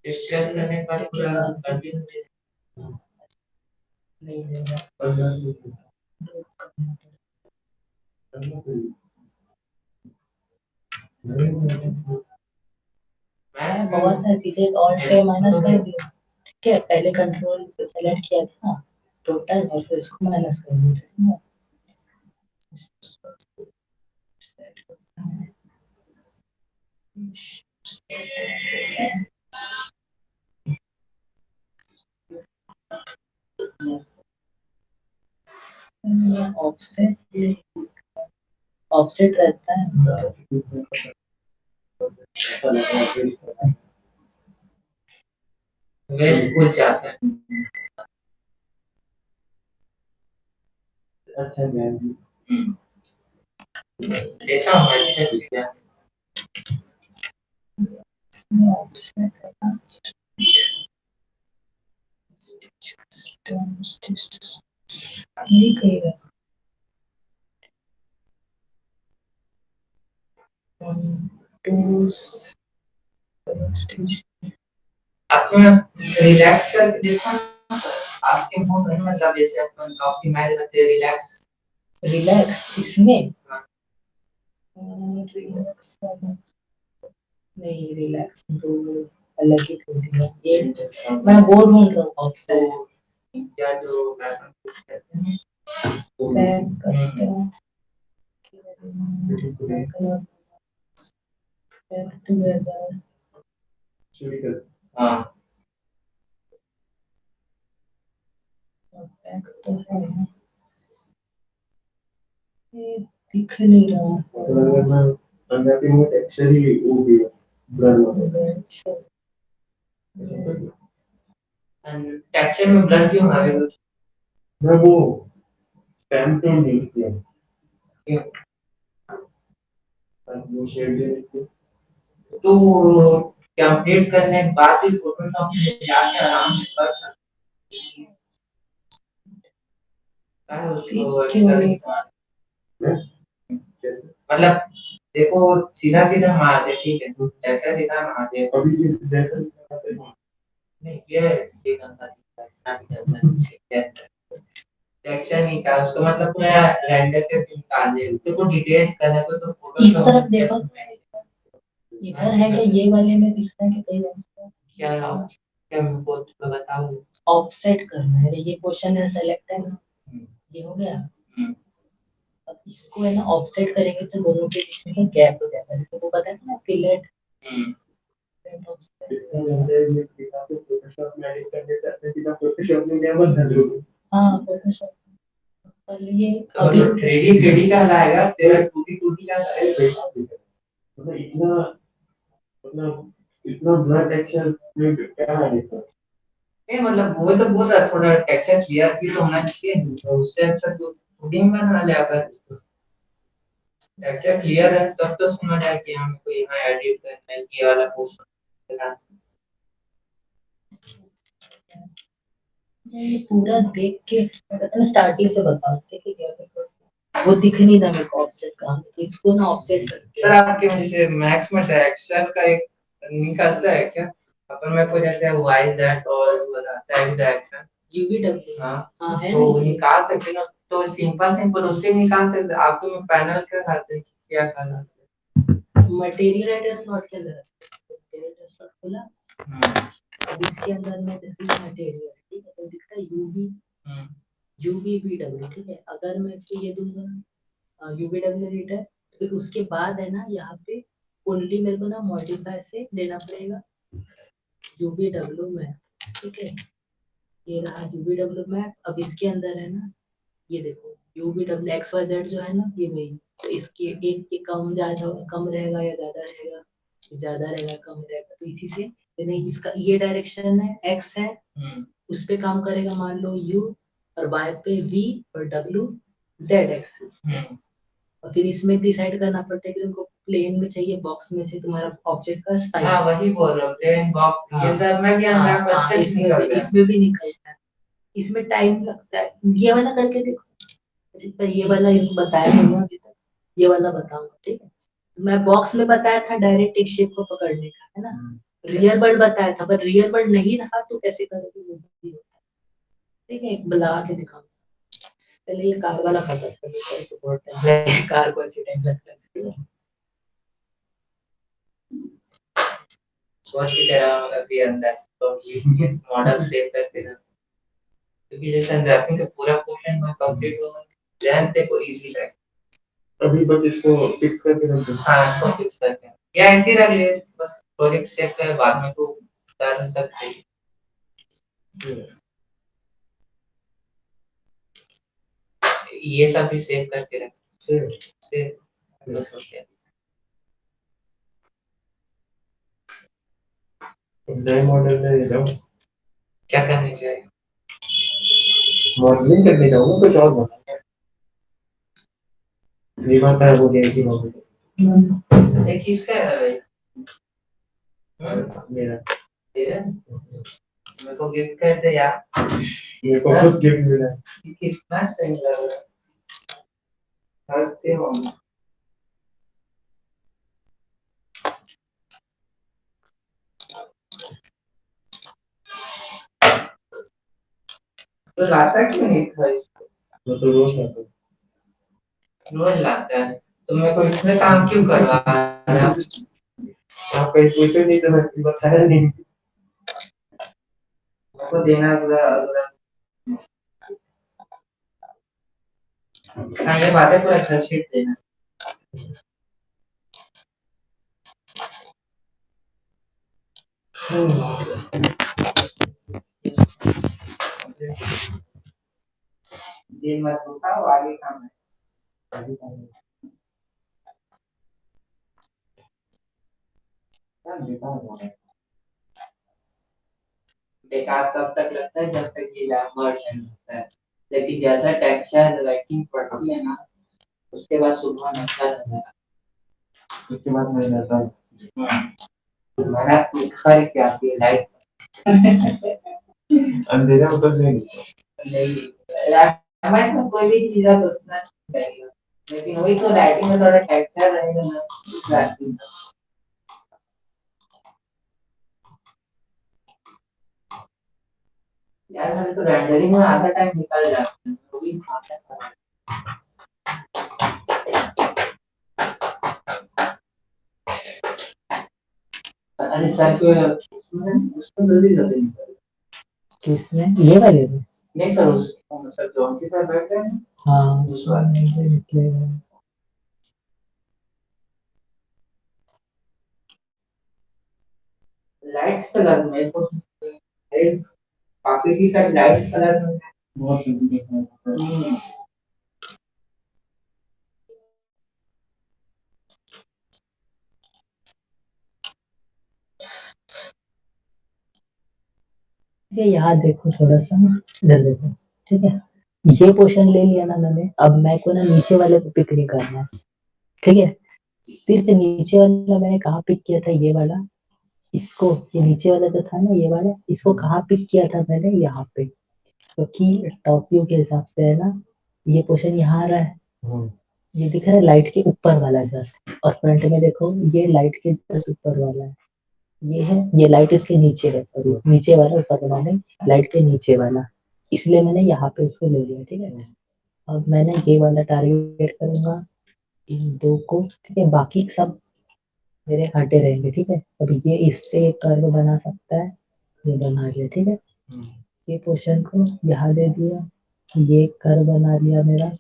डिस्कस करने के बाद पूरा कंटिन्यू नहीं देगा। मैंने बहुत सारी चीजें ऑल पे माइनस कर दी, ठीक है, पहले कंट्रोल से सेलेक्ट किया था टोटल, और फिर इसको माइनस कर दिया। ऑफसेट, ऑफसेट रहता है। ऐसा लग रहा है कि इस तरह वेस्ट कुछ जाता है। अच्छा ज्ञान दी। देखा हूँ मैं अच्छे से क्या। नहीं कहेगा आपने रिलैक्स करके देखा ना, आपके मूड में मतलब जैसे अपन ऑप्टिमाइज करते हैं रिलैक्स। रिलैक्स इसमें हाँ। रिलैक्स नहीं, रिलैक्स तो अलग ही थोड़ी है ये। मैं वो ढूंढ रहा हूँ तो ऑप्शन क्या जो पैटर्न कुछ कहते हैं बैक कस्टम बैक टुगेदर शुरू कर। हाँ बैक तो है, ये दिख नहीं रहा ऐसा लग रहा है मैं अंदर के मुझे टेक्सचर ही वो भी ब्लर हो गया। टेक्सचर में ब्लर क्यों आ गया? मैं वो स्टैम्प टूल यूज किया। क्यों? वो शेड देने के तो कंप्लीट करने के बाद भी फोटोशॉप में जाके आराम से कर सकते हैं। क्या है उसको एक्स्ट्रा नहीं मतलब देखो सीधा सीधा मार दे ठीक है, ऐसा सीधा मार दे अभी जैसा नहीं ये करता है टेक्सचर नहीं था उसको मतलब पूरा रेंडर करके निकाल दे तो डिटेल्स करना तो इस तरफ देखो, इधर है क्या ये वाले में दिखता है कि कहीं और क्या क्या मेरे को बताओ। ऑफसेट करना है, ये क्वेश्चन है सेलेक्ट है ना, ये हो गया। अब इसको है ना ऑफसेट करेंगे तो दोनों के बीच में गैप हो जाएगा, जैसे वो पता है ना फिलेट फोटोशॉप में एडिट करने से अपने सीधा फोटोशॉप में क्या मत डालो। हाँ फोटोशॉप पर ये तो अभी 3D का लाएगा तेरा 2D का लाएगा मतलब इतना ब्लर टेक्सचर में क्या एडिट कर। नहीं मतलब वो तो बोल रहा थोड़ा टेक्सचर क्लियर भी तो होना चाहिए तो उससे अच्छा तो 2D में बना लिया कर। टेक्सचर क्लियर है तब तो समझ आया कि हमको यहाँ एडिट करना है ये वाला पोर्शन। ये पूरा देख के स्टार्टिंग से बताओ ठीक है क्या, वो दिख नहीं रहा मेरे को ऑफसेट का, तो इसको ना ऑफसेट करके सर आपके जैसे मैक्स में डायरेक्शन का एक निकलता है क्या? अपन में को जैसे वाई जेड और बताता है डायरेक्शन यूवीडब्ल्यू हाँ हाँ है तो ना निकाल सकते ना तो सिंपल सिंपल उससे निकाल सकते आपको में पैनल क्या खाते हैं क्या खाना मटेरियल एड्रेस स्लॉट के अंदर मटेरियल एड्रेस स्लॉट खोला, अब इसके अंदर में जैसे मटेरियल ठीक है तो दिखता है यूवीडब्ल्यू ठीक है, अगर मैं इसको ये दूंगा यूवीडब्ल्यू रीडर फिर उसके बाद है ना यहाँ पे ओनली मेरे को ना मॉडिफाई से देना पड़ेगा यूवीडब्ल्यू मैप ठीक है, ये रहा यूवीडब्ल्यू मैप। अब इसके अंदर है ना ये देखो यूवीडब्ल्यू एक्स वाई जेड जो है ना ये वही, तो इसके एक के कम ज्यादा कम रहेगा या ज्यादा रहेगा, ज्यादा रहेगा कम रहेगा, तो इसी से यानी इसका ये डायरेक्शन है एक्स है उस पे काम करेगा मान लो यू, और वाई पे वी और डब्ल्यू जेड एक्सिस, और फिर इसमें डिसाइड करना पड़ता है कि उनको प्लेन में चाहिए बॉक्स में से तुम्हारा ऑब्जेक्ट का साइज। हाँ वही बोल रहा हूँ प्लेन बॉक्स ये सब में भी हम अच्छे से निकल गया इसमें भी निकलता है, इसमें टाइम लगता है, ये वाला करके देखो, पर ये वाला बताया नहीं ना अभी तक, ये वाला बताऊंगा ठीक है। मैं बॉक्स में बताया था डायरेक्ट एक शेप को पकड़ने का है ना, रियल वर्ल्ड बताया था पर रियल वर्ल्ड नहीं रहा तो कैसे करोगे वो भी होता है ठीक है, बुला के दिखाऊंगा। पहले ये कार वाला खत्म कर लेते हैं तो बहुत टाइम कार को ऐसे टाइम लगता है। सोच की तरह अभी अंदर तो ये मॉडल सेव करके ना क्योंकि जैसे अनरैपिंग का पूरा पोर्शन में कंप्लीट होगा ध्यान से को इजी लगे अभी बस इसको फिक्स करके रख दो। हाँ इसको फिक्स करके या ऐसे ही रख ले बस प्रोजेक्ट सेव कर बाद में तो कर सकते हैं। ये सब भी सेव करके रख सेव बस हो गया। नए मॉडल में ले जाओ, क्या करनी चाहिए? मॉडलिंग करने जाऊंगा कुछ और बना, ये बात है वो देखी मॉडल ये किसका है भाई? मेरा, तेरा? मेरे को गिफ्ट कर दे यार। मेरे को कुछ गिफ्ट मिला है। ये कितना सही लग रहा है। हंसते हो। तो लाता क्यों नहीं था इसको? वो तो रोज लाता हूँ। रोज लाता है तो मेरे को इसमें काम क्यों करवा रहा है? आप कहीं पूछे नहीं तो मैं बताया नहीं। मेरे को देना अगला अगला। हाँ ये बात है, पूरा 10 शीट देना। ये मत उठाओ, आगे काम है। बेकार तब तक लगता है जब तक ये मर्ज नहीं होता है, लेकिन जैसा टेक्सचर लाइटिंग पड़ती है ना, उसके बाद सुबह अच्छा लगता है। उसके बाद मैं जाता हूँ। मैंने खर क्या की लाइट अंधेरा में कुछ नहीं नहीं, रामायण में कोई भी चीज आप उतना नहीं लगेगा, लेकिन वही तो लाइटिंग में थोड़ा टेक्सचर रहेगा ना, लाइटिंग। यार मैंने तो रेंडरिंग में आधा टाइम निकल जाता है, वही आता है। अरे सर को उसमें जल्दी जल्दी निकल। किसमें ये वाले में? नहीं सर, उस सर जॉन के साथ बैठ रहे हैं। हाँ उस बार उसमें निकलेगा। लाइट्स कलर में तो एक बाकी की सब लाइट्स कलर में है। बहुत जल्दी देखना होता है। ठीक है यहाँ देखो थोड़ा सा, इधर देखो। ठीक है, ये पोर्शन ले लिया ना मैंने, अब मैं को ना नीचे वाले को पिक नहीं करना है। ठीक है, सिर्फ नीचे वाला मैंने कहाँ पिक किया था, ये वाला। इसको, ये नीचे वाला जो था ना ये वाला, इसको कहाँ पिक किया था मैंने, यहाँ पे। क्योंकि टॉप व्यू के हिसाब से है ना, ये पोर्शन यहाँ आ रहा है, ये दिख रहा है लाइट के ऊपर वाला जस्ट। और फ्रंट में देखो ये लाइट के जस्ट ऊपर वाला है, ये है, ये लाइट इसके नीचे है, सॉरी नीचे वाला, ऊपर वाला नहीं, लाइट के नीचे वाला। इसलिए मैंने यहाँ पे इसको ले लिया। ठीक है, अब मैंने ये वाला टारगेट करूंगा, इन दो को। ठीक है, बाकी सब मेरे हटे रहेंगे। ठीक है, अब ये इससे एक कर्व बना सकता है, ये बना लिया। ठीक है, ये पोर्शन को यहाँ दे दिया, ये कर्व बना लिया मेरा।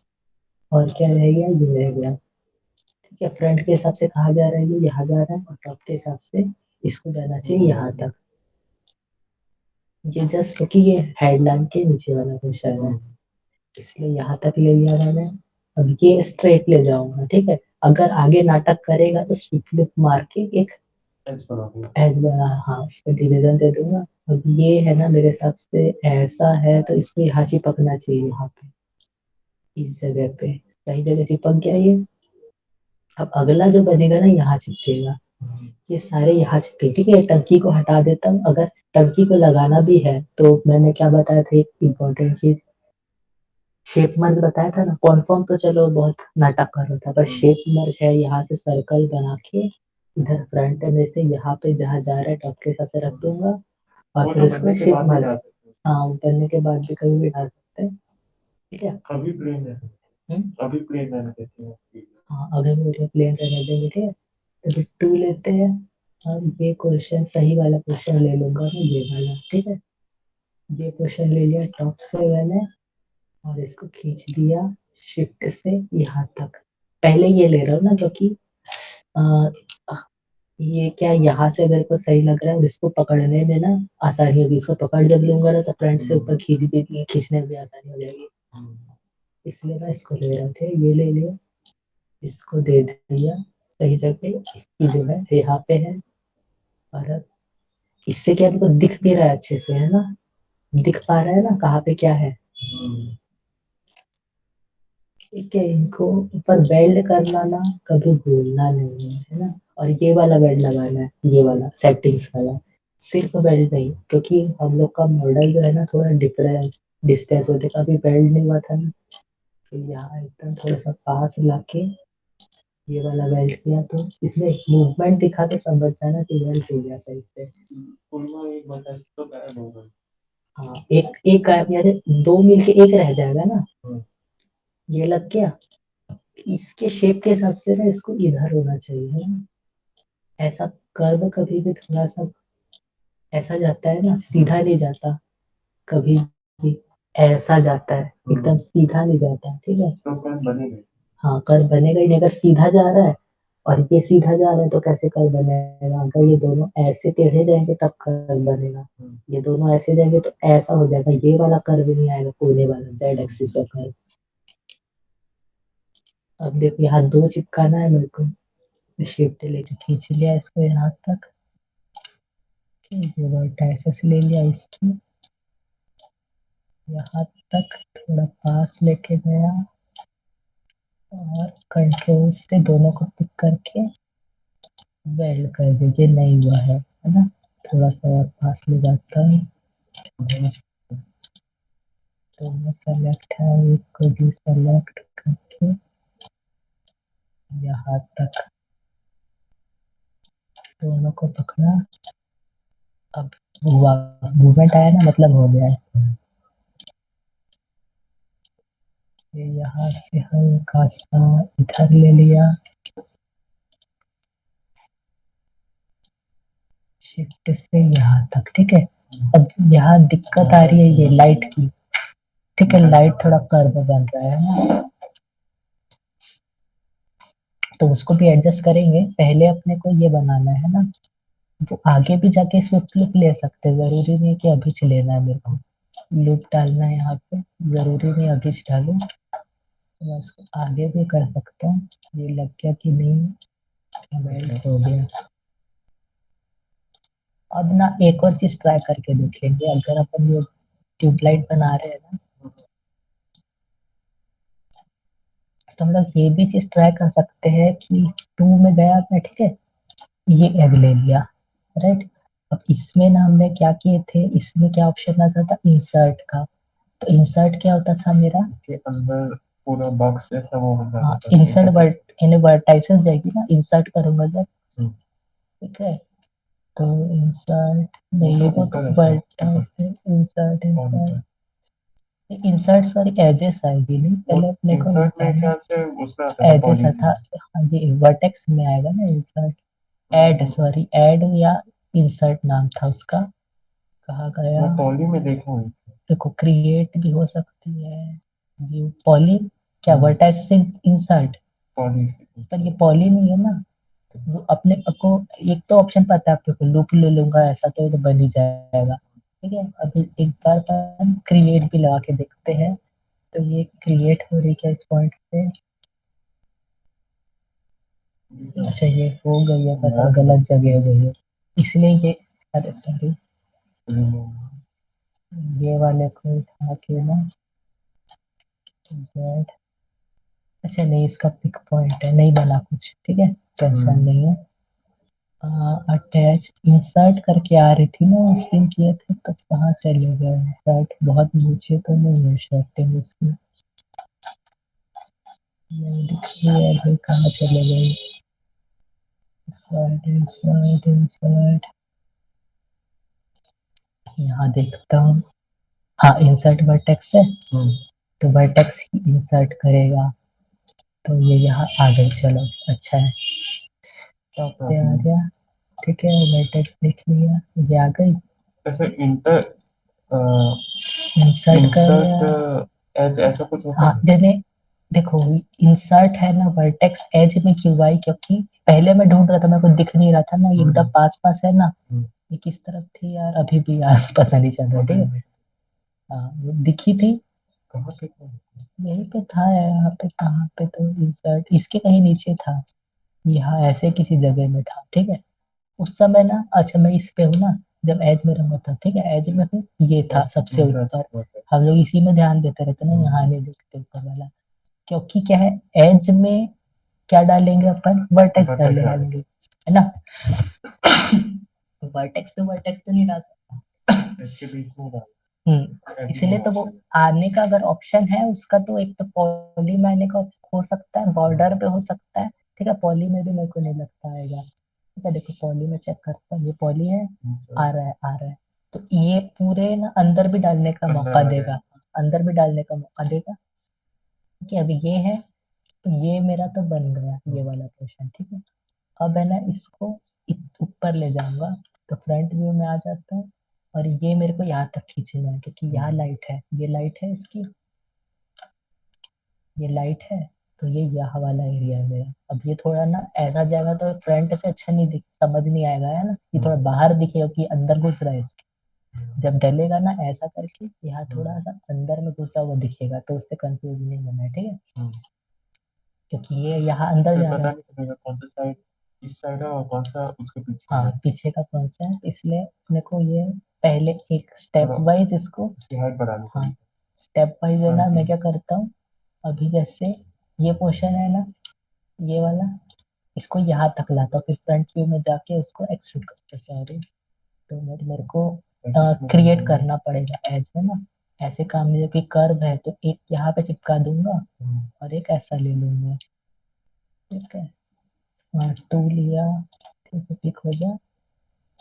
और क्या रह गया, ये रह गया। ठीक है, फ्रंट के हिसाब से कहाँ जा रहा है, ये यहाँ जा रहा है, और टॉप के हिसाब से इसको जाना चाहिए यहाँ तक। ये जस्ट क्योंकि ये हेडलाइन के नीचे वाला पोर्शन है, इसलिए यहाँ तक ले लिया मैंने। अब ये स्ट्रेट ले जाऊंगा। ठीक है, अगर आगे नाटक करेगा तो फ्लिप मार के एक एज बना, हाँ इस पे डिवीजन दे दूंगा। अब ये है ना मेरे हिसाब से ऐसा है, तो इसको यहाँ चिपकना चाहिए, यहाँ पे इस जगह पे सही जगह चिपक गया ये। अब अगला जो बनेगा ना यहाँ चिपकेगा, ये सारे यहाँ चिपके। ठीक है, टंकी को हटा देता हूँ। अगर टंकी को लगाना भी है तो मैंने क्या बताया था, एक इम्पोर्टेंट चीज, शेप मर्ज बताया था ना। कॉन्फर्म तो चलो बहुत नाटक कर रहा था, पर शेप मर्ज है, यहाँ से सर्कल बना के इधर फ्रंट में से यहाँ पे जहाँ जा रहा है टॉप के हिसाब से रख दूंगा। और फिर उसको शेप मर्ज, हाँ वो बनने के बाद भी कभी भी डाल सकते हैं। ठीक है, अभी प्लेन है, अभी प्लेन रहने देते हैं। हाँ अभी मुझे प्लेन रहने देंगे। ठीक है, तो फिर 2 लेते हैं, और ये क्वेश्चन सही वाला क्वेश्चन ले लूंगा मैं, ये वाला। ठीक है, ये क्वेश्चन ले लिया टॉप से मैंने, और इसको खींच दिया शिफ्ट से यहाँ तक। पहले ये ले रहा हूँ ना, क्योंकि आ, ये क्या यहाँ से मेरे को सही लग रहा है, और इसको पकड़ने में ना आसानी होगी। इसको पकड़ जब लूंगा ना तो फ्रंट से ऊपर खींचने में भी आसानी हो जाएगी, इसलिए मैं इसको ले रहा था। ये ले लिया, इसको दे दिया सही जगह, इसकी जो है यहाँ पे है। और इससे क्या हमको दिख भी रहा है अच्छे से, है ना, दिख पा रहा है ना कहाँ पे क्या है। ठीक है, इनको ऊपर वेल्ड करना ना कभी भूलना नहीं है ना। और ये वाला वेल्ड लगाना है, ये वाला सेटिंग्स वाला, सिर्फ वेल्ड नहीं, क्योंकि हम लोग का मॉडल जो है ना थोड़ा डिफरेंस डिस्टेंस होते का अभी वेल्ड नहीं हुआ था ना, तो यहाँ एकदम थोड़ा सा पास लाके ये वाला वेल्ड किया, तो इसमें मूवमेंट दिखा तो समझ जाना कि वेल्ड हो गया सही से। उनमें एक बटन तो गायब हो गया। हाँ, एक एक गायब, यार दो मिलके एक रह जाएगा ना। ये लग गया। इसके शेप के हिसाब से ना इसको इधर होना चाहिए, है ना। ऐसा कर्व कभी भी थोड़ा सा ऐसा जाता है ना, सीधा नहीं जाता कभी भी, ऐसा जाता है, एकदम सीधा नहीं जाता है, ठीक है। तो कर्व बनेगा। हाँ, कर्व बनेगा ही नहीं, अगर सीधा जा रहा है और ये सीधा जा रहा है तो कैसे कर्व बनेगा। अगर ये दोनों ऐसे टेढ़े जाएंगे तब कर्व बनेगा, ये दोनों ऐसे जाएंगे तो ऐसा हो जाएगा, ये वाला कर्व नहीं आएगा, कोने वाला जेड एक्सिस का कर्व। अब देखो यहाँ दो चिपकाना है मेरे को, शिफ्ट लेके खींच लिया इसको यहाँ तक, वर्टाइसेस ले लिया इसकी यहाँ तक, थोड़ा पास लेके गया और कंट्रोल से दोनों को पिक करके वेल्ड कर दीजिए, नहीं हुआ है ना। थोड़ा सा और पास ले जाता हूँ, दोनों सेलेक्ट है, एक को भी सेलेक्ट करके यहाँ तक दोनों को पकड़ा। अब हुआ, मूवमेंट आया ना, मतलब हो गया है। ये यहाँ से हल्का सा इधर ले लिया, शिफ्ट से यहाँ तक, ठीक है। अब यहाँ दिक्कत आ रही है ये लाइट की, ठीक है, लाइट थोड़ा कर्व बन रहा है ना, तो उसको भी एडजस्ट करेंगे। पहले अपने को ये बनाना है ना, वो आगे भी जाके इसमें क्लिप ले सकते हैं, जरूरी नहीं है कि अभी से लेना है मेरे को, लूप डालना है यहाँ पे, जरूरी नहीं अभी से डालूं, तो मैं उसको आगे भी कर सकता हूँ। ये लग गया कि नहीं, वेल्ड हो गया। अब ना एक और चीज ट्राई करके देखेंगे, अगर अपन ये ट्यूबलाइट बना रहे हैं ना, तो हम लोग ये भी चीज ट्राई कर सकते हैं कि 2 में गया मैं, ठीक है, ये एग ले लिया, राइट। अब इसमें ना हमने क्या किए थे, इसमें क्या ऑप्शन आता था, इंसर्ट का, तो इंसर्ट क्या होता था मेरा, के अंदर पूरा बॉक्स जैसा वो हो हाँ, जाता है। इंसर्ट वर्ट इन वर्टाइसेस जाएगी ना, इंसर्ट करूंगा जब, ठीक है, तो इंसर्ट नहीं, ये वो तो vertices insert insert sorry edges आएगी, नहीं पहले अपने को इंसर्ट में क्या से उसमें आता है एजेस था, हाँ, ये वर्टेक्स में आएगा ना इंसर्ट, ऐड सॉरी ऐड या इंसर्ट नाम था उसका, कहा गया। मैं पॉली में देखा हूँ। देखो क्रिएट भी हो सकती है, व्यू पॉली, क्या वर्टाइसेस इंसर्ट, पॉली पर ये पॉली नहीं है ना। वो अपने को एक तो ऑप्शन पता है आपको, लूप ले लूंगा ऐसा तो बन ही जाएगा, ठीक है। अभी एक बार क्रिएट भी लगा के देखते हैं, तो ये क्रिएट हो रही क्या इस पॉइंट पे, अच्छा ये हो गई है, पता गलत जगह हो गई है, इसलिए ये, अरे सॉरी, ये वाले को उठा के ना Z, अच्छा नहीं, इसका पिक पॉइंट है, नहीं बना कुछ, ठीक है, टेंशन नहीं है। अटैच इंसर्ट करके आ रही थी ना उस दिन किए थे, तो कहाँ चले गए, इंसर्ट बहुत नीचे तो नहीं है सेटिंग इसकी, नहीं दिख रही है अभी, कहाँ चले गए, इंसर्ट इंसर्ट इंसर्ट, यहाँ देखता हूँ, हाँ इंसर्ट वर्टेक्स है, तो वर्टेक्स ही इंसर्ट करेगा, तो ये यहाँ आ गई, चलो अच्छा है, टॉप पे आ गया, ठीक है, वर्टेक्स देख लिया, ये आ गई, ऐसे इंटर इंसर्ट कर, एज ऐसा कुछ होता हाँ है। जैसे देखो इंसर्ट है ना वर्टेक्स एज में क्यों आई, क्योंकि पहले मैं ढूंढ रहा था, मेरे को दिख नहीं रहा था ना, ये एकदम पास पास है ना, ये किस तरफ थी यार, अभी भी यार पता नहीं चल रहा, ठीक है, हाँ वो दिखी थी, कहाँ पे था? यहीं पे था यहाँ पे, कहाँ पे, तो इंसर्ट इसके कहीं नीचे था, यहाँ ऐसे किसी जगह में था, ठीक है। उस समय ना, अच्छा मैं इस पे हूँ ना, जब एज में रहूंगा तब, ठीक है। एज में हूँ, ये था सबसे ऊपर, हम लोग इसी में ध्यान देते रहते ना, यहाँ नहीं देखते ऊपर वाला, क्योंकि क्या है, एज में क्या डालेंगे अपन, वर्टेक्स डालेंगे, है ना। वर्टेक्स पे वर्टेक्स तो नहीं डाल सकता, इसके बीच में डाल। इसलिए तो वो आने का अगर ऑप्शन है उसका, तो एक तो पॉली में आने का हो सकता है, बॉर्डर पे हो सकता है, ठीक है। पॉली में भी मेरे को नहीं लगता आएगा, ठीक है। देखो पॉली में चेक करता हूँ, ये पॉली है, आ रहा है, आ रहा है, तो ये पूरे ना अंदर भी डालने का मौका देगा, अंदर भी डालने का मौका देगा, कि अभी ये है, तो ये मेरा तो बन गया ये वाला क्वेश्चन, ठीक है। अब है ना, इसको ऊपर ले जाऊंगा, तो फ्रंट व्यू में आ जाता हूँ, और ये मेरे को यहाँ तक खींचना है, क्योंकि यहाँ लाइट है, ये लाइट है इसकी, ये लाइट है, तो ये यहाँ वाला एरिया है मेरा। अब ये थोड़ा ना ऐसा जाएगा तो फ्रंट से अच्छा नहीं दिख, समझ नहीं आएगा, है ना, ये थोड़ा बाहर दिखेगा कि अंदर घुस रहा है इसके। जब डलेगा ना ऐसा करके, यहाँ थोड़ा सा अंदर में घुसा हुआ दिखेगा, तो उससे कंफ्यूज नहीं होना है, ठीक है। क्योंकि ये यहाँ अंदर जा रहा है, कौन सा साइड इस साइड है और कौन सा उसके पीछे हाँ पीछे का कौन सा है, इसलिए अपने को ये पहले एक स्टेप वाइज इसको, इसकी हाइट बढ़ानी हाँ स्टेप वाइज है ना, मैं क्या करता हूँ, अभी जैसे ये पोर्शन है ना, ये वाला, इसको यहाँ तक लाता हूँ, फिर फ्रंट व्यू में जाके उसको एक्सट्रूड करता हूँ, सॉरी। तो मेरे को क्रिएट करना पड़ेगा एज, है ना। ऐसे काम में कोई कर्व है तो एक यहाँ पे चिपका दूंगा, और एक ऐसा ले लूंगा, ठीक है। टू लिया, ठीक है, पिक हो जा,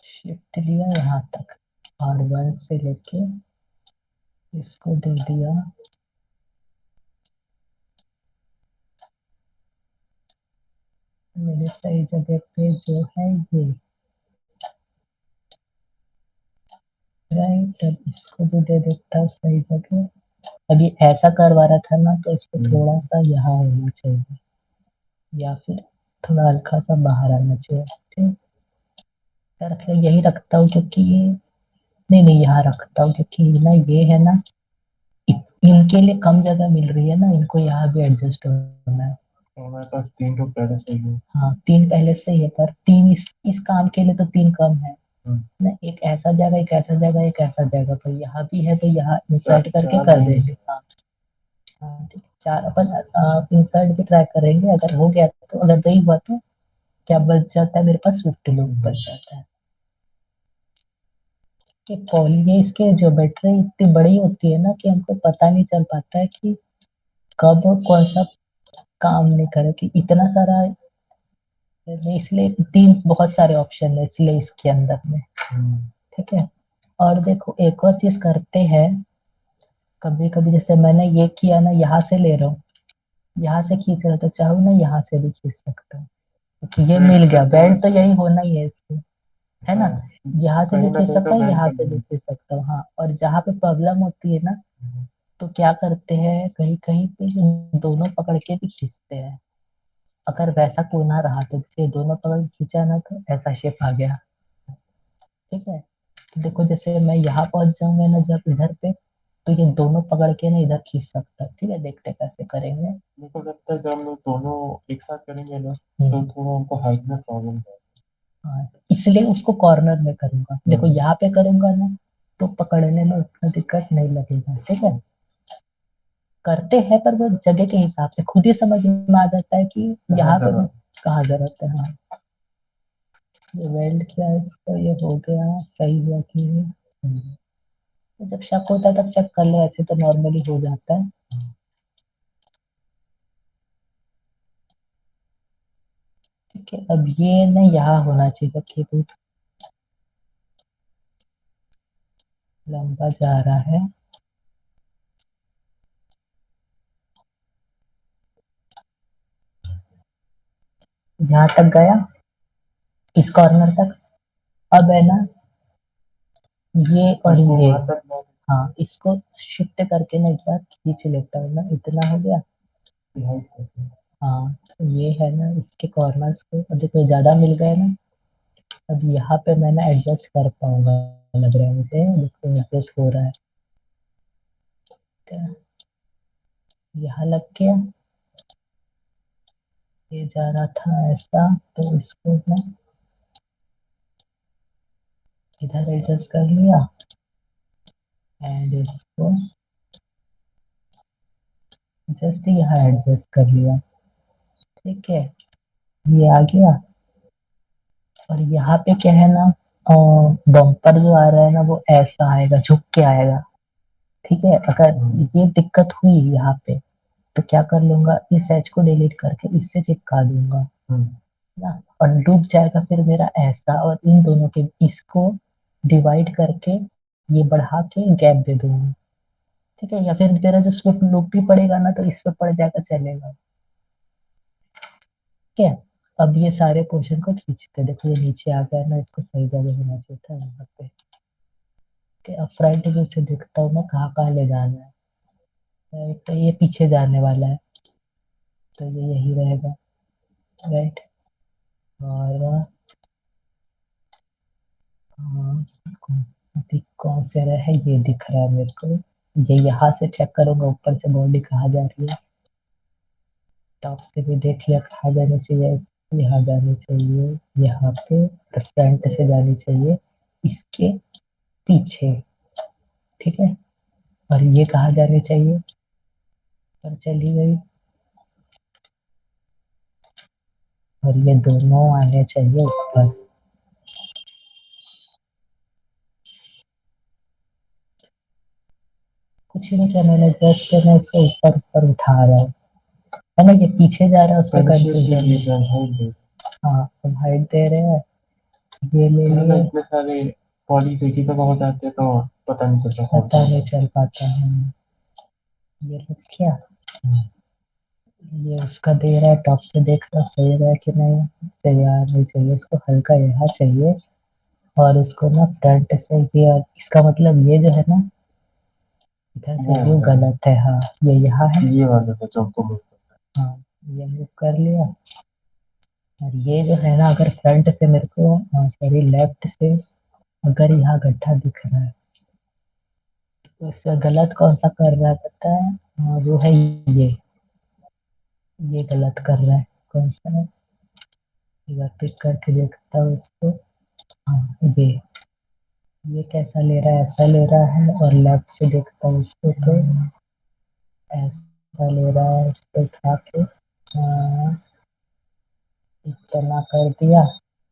शिफ्ट लिया यहाँ तक, और वन से लेके इसको दे दिया, मेरे सही जगह पे जो है ये, राइट। अब इसको भी दे देता हूँ सही जगह। अभी ऐसा करवा रहा था ना, तो इसको थोड़ा सा यहाँ होना चाहिए, या फिर थोड़ा हल्का सा बाहर आना चाहिए, ठीक है। रख ले, यही रखता हूँ, क्योंकि नहीं नहीं, यहाँ रखता हूँ, क्योंकि ना ये है ना, इनके लिए कम जगह मिल रही है ना, इनको यहाँ भी एडजस्ट होना है। हमारे पास 3 तो पहले से ही है। हाँ 3 पहले से ही है, पर 3 इस काम के लिए तो 3 कम है ना, एक ऐसा जगह, एक ऐसा जगह, एक ऐसा जगह, पर यहाँ भी है, तो यहाँ इंसर्ट करके कर देंगे। हाँ हाँ ठीक है, 4 अपन इंसर्ट भी ट्राई करेंगे, अगर हो गया तो, अगर नहीं हुआ तो क्या बच जाता है मेरे पास, स्विफ्ट लूप बच जाता है। कि पॉली, ये इसके ज्योमेट्री इतनी बड़ी होती है ना, कि हमको पता नहीं चल पाता है कि कब कौन सा काम नहीं करे, कि इतना सारा, इसलिए 3 बहुत सारे ऑप्शन है, इसलिए इसके अंदर में, ठीक है। और देखो एक और चीज करते हैं, कभी कभी जैसे मैंने ये किया ना, यहाँ से ले रहा हूँ, यहाँ से खींच रहा हूँ, तो चाहूँ ना यहाँ से भी खींच सकता हूँ, क्योंकि ये मिल गया, बेल्ट तो यही होना ही है इसको, है ना। यहाँ से भी खींच सकता है, यहाँ से भी खींच सकता हूँ, हाँ। और जहाँ पे प्रॉब्लम होती है ना, तो क्या करते हैं, कहीं कहीं पे दोनों पकड़ के भी खींचते हैं, अगर वैसा कोना रहा तो, जैसे दोनों पकड़ के खींचा ना, तो ऐसा शेप आ गया, ठीक है। तो देखो जैसे मैं यहाँ पहुंच जाऊंगा ना जब इधर पे, तो ये दोनों पकड़ के ना इधर खींच सकता है, ठीक है। देखते हैं कैसे करेंगे। मेरे को लगता है जब हम लोग दोनों एक साथ करेंगे ना, तो थोड़ा हमको हाइट में प्रॉब्लम है। हाँ, इसलिए उसको कॉर्नर में करूंगा, देखो यहाँ पे करूंगा ना, तो पकड़ने में उतना दिक्कत नहीं लगेगा, ठीक है। करते हैं, पर वो जगह के हिसाब से खुद ही समझ में आ जाता है कि यहाँ पे कहाँ जरूरत है, हाँ। ये वेल्ड किया है इसको, ये हो गया, सही हुआ कि नहीं। तो जब शक होता है तब चेक कर लो, ऐसे तो नॉर्मली हो जाता है। ठीक है, अब ये ना यहाँ होना चाहिए, कि बहुत लंबा जा रहा है, यहाँ तक गया, इस कॉर्नर तक। अब है ना, ये और ये, हाँ इसको शिफ्ट करके ना एक बार खींच लेता हूँ मैं, इतना हो गया। हाँ तो ये है ना, इसके कॉर्नर्स को, अब देखो ये ज्यादा मिल गए ना, अब यहाँ पे मैं ना एडजस्ट कर पाऊंगा, लग रहा है मुझे, देखो एडजस्ट हो रहा है, ठीक है। यहाँ लग गया, ये जा रहा था ऐसा, तो इसको मैं इधर एडजस्ट कर लिया एंड इसको जस्ट यहाँ एडजस्ट कर लिया, ठीक है, ये आ गया। और यहाँ पे क्या है ना, बम्पर जो आ रहा है ना वो ऐसा आएगा, झुक के आएगा, ठीक है। अगर ये दिक्कत हुई यहाँ पे तो क्या कर लूंगा, इस एज को डिलीट करके इससे चिपका दूंगा ना, और डूब जाएगा फिर मेरा ऐसा, और इन दोनों के इसको डिवाइड करके ये बढ़ा के गैप दे दूंगा, ठीक है। या फिर मेरा जो स्विफ्ट लूप भी पड़ेगा ना तो इस पे पड़ जाएगा, चलेगा, ठीक है। अब ये सारे पोर्शन को खींचते, देखो ये नीचे आ गया ना, इसको सही जगह होना चाहिए था यहाँ पे, ठीक है। अब फ्रंट व्यू से देखता हूँ मैं कहाँ कहाँ ले जाना है, राइट, तो ये पीछे जाने वाला है तो ये यही रहेगा, राइट। और कौन से रहा है, ये दिख रहा है मेरे को, ये यहाँ से चेक करूंगा ऊपर से बॉडी कहाँ जा रही है, टॉप से भी देख लिया कहाँ जानी चाहिए, यहाँ जानी चाहिए, यहाँ पे फ्रंट से जानी चाहिए इसके पीछे, ठीक है। और ये कहाँ जानी चाहिए, पर चली गई, और ये दोनों आने चाहिए ऊपर, कुछ नहीं किया मैंने, जस्ट मैं इसको ऊपर ऊपर उठा रहा हूँ, है ना, ये पीछे जा रहा है उसका कंफ्यूजन, हाँ हम हाइट दे रहे हैं, ये ले लिए, इतने सारे पॉलीज एक ही जगह हो जाते हैं तो पता नहीं चलता, पता नहीं चल पाता है। ये लोग क्या, ये उसका दे रहा है, टॉप से देख रहा सही रहा है कि नहीं, सही आ नहीं चाहिए, इसको हल्का यहाँ चाहिए, और इसको ना फ्रंट से ये, और इसका मतलब ये जो है ना इधर से व्यू गलत है, हाँ ये यहाँ है, ये वाला था जो हमको हाँ ये मूव कर लिया। और ये जो है ना, अगर फ्रंट से मेरे को, सॉरी लेफ्ट से अगर यहाँ गड्ढा दिख रहा है तो इसका गलत कौन सा कर रहा है पता है, वो है ये गलत कर रहा है, कौन सा है, एक बार पिक करके देखता हूँ इसको, हाँ ये कैसा ले रहा है, ऐसा ले रहा है, और लेफ्ट से देखता हूँ इसको तो ऐसा ले रहा है, इसको उठा के इतना कर दिया,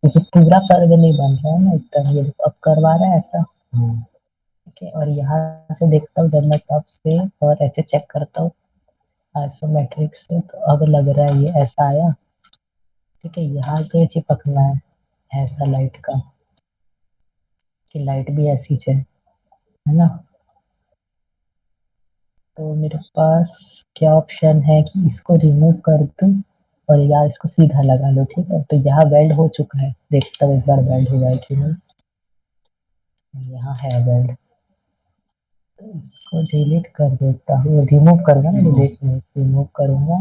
क्योंकि पूरा कर्व नहीं बन रहा है ना एकदम, ये देखो अब करवा रहा है ऐसा, ठीक है। और यहाँ से देखता हूँ जब मैं टॉप से और ऐसे चेक करता हूँ आइसोमेट्रिक से, तो अब लग रहा है ये ऐसा आया, ठीक है। यहाँ पे चिपकना है ऐसा लाइट का, कि लाइट भी ऐसी है ना। तो मेरे पास क्या ऑप्शन है कि इसको रिमूव कर दूं और या इसको सीधा लगा लो, ठीक है। तो यहाँ वेल्ड हो चुका है, देखता हूँ एक बार वेल्ड हुआ है कि नहीं, यहाँ है वेल्ड, तो इसको डिलीट कर देता हूँ, रिमूव करूँगा ना, डिलीट नहीं, रिमूव करूँगा।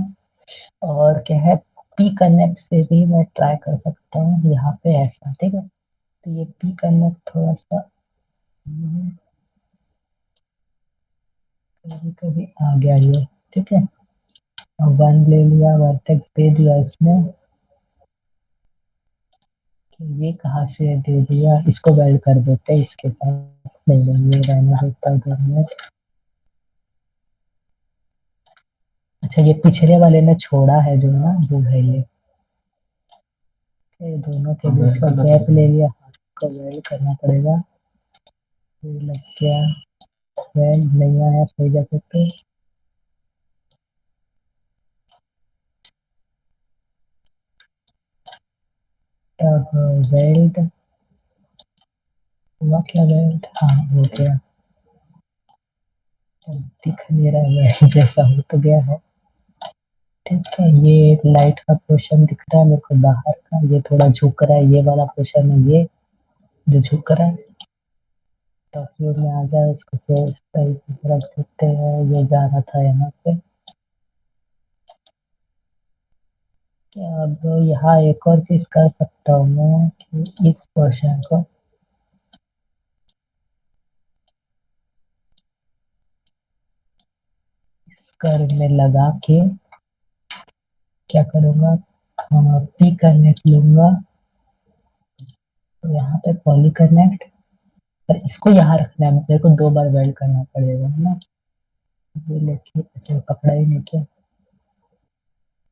और क्या है, पी कनेक्ट से भी मैं ट्राई कर सकता हूँ यहाँ पे ऐसा, ठीक है। तो ये पी कनेक्ट थोड़ा सा कभी कभी आ गया ये, ठीक है। अब वन ले लिया, वर्टेक्स दे दिया इसमें, कि ये कहाँ से दे दिया, इसको वेल्ड कर देते हैं इसके साथ, नहीं नहीं ये रहने देता उधर में। अच्छा ये पिछले वाले ने छोड़ा है जो ना, वो है ये दोनों के बीच का गैप ले लिया, हाथ को वेल्ड करना पड़ेगा, ये लग गया, वेल्ड नहीं आया सही जगह पे, अब वेल्ड हुआ क्या, वेल्ड हाँ हो गया, अब दिख नहीं रहा है वेल्ड जैसा हो तो गया है, ठीक है। ये लाइट का पोर्शन दिख रहा है मेरे को बाहर का, ये थोड़ा झुक रहा है, ये वाला पोर्शन है ये जो झुक रहा है, टॉप व्यू में आ गया, इसको फिर सही की तरफ देखते हैं, ये जा रहा था यहाँ पे, क्या अब यहाँ एक और चीज कर सकता हूँ मैं कि इस पोर्शन को इस कर्व में लगा के क्या करूँगा, पी कनेक्ट लूंगा, तो यहाँ पे पॉली कनेक्ट, पर इसको यहाँ रखना है, मेरे को 2 बार वेल्ड करना पड़ेगा, है ना? ये लेके ऐसे पकड़ा ही नहीं क्या?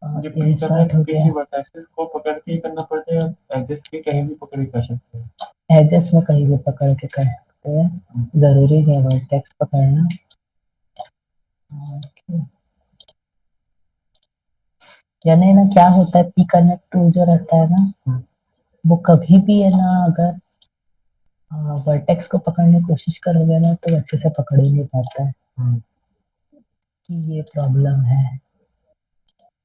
ये प्री करना इंसर्ट हो किसी गया। वर्टेक्सेस को पकड़ के ही करना पड़ता है या एजेस के कहीं भी पकड़ के कर सकते हैं? एजेस में कहीं भी पकड़ के कर सकते हैं, जरूरी नहीं है वर्टेक्स पकड़ना। Okay. यानी ना क्या होता है, पी कनेक्ट टूल जो रहता है ना, वो कभी भी है ना, अगर वर्टेक्स को पकड़ने की कोशिश करोगे ना तो अच्छे से पकड़ ही नहीं पाता है। कि ये प्रॉब्लम है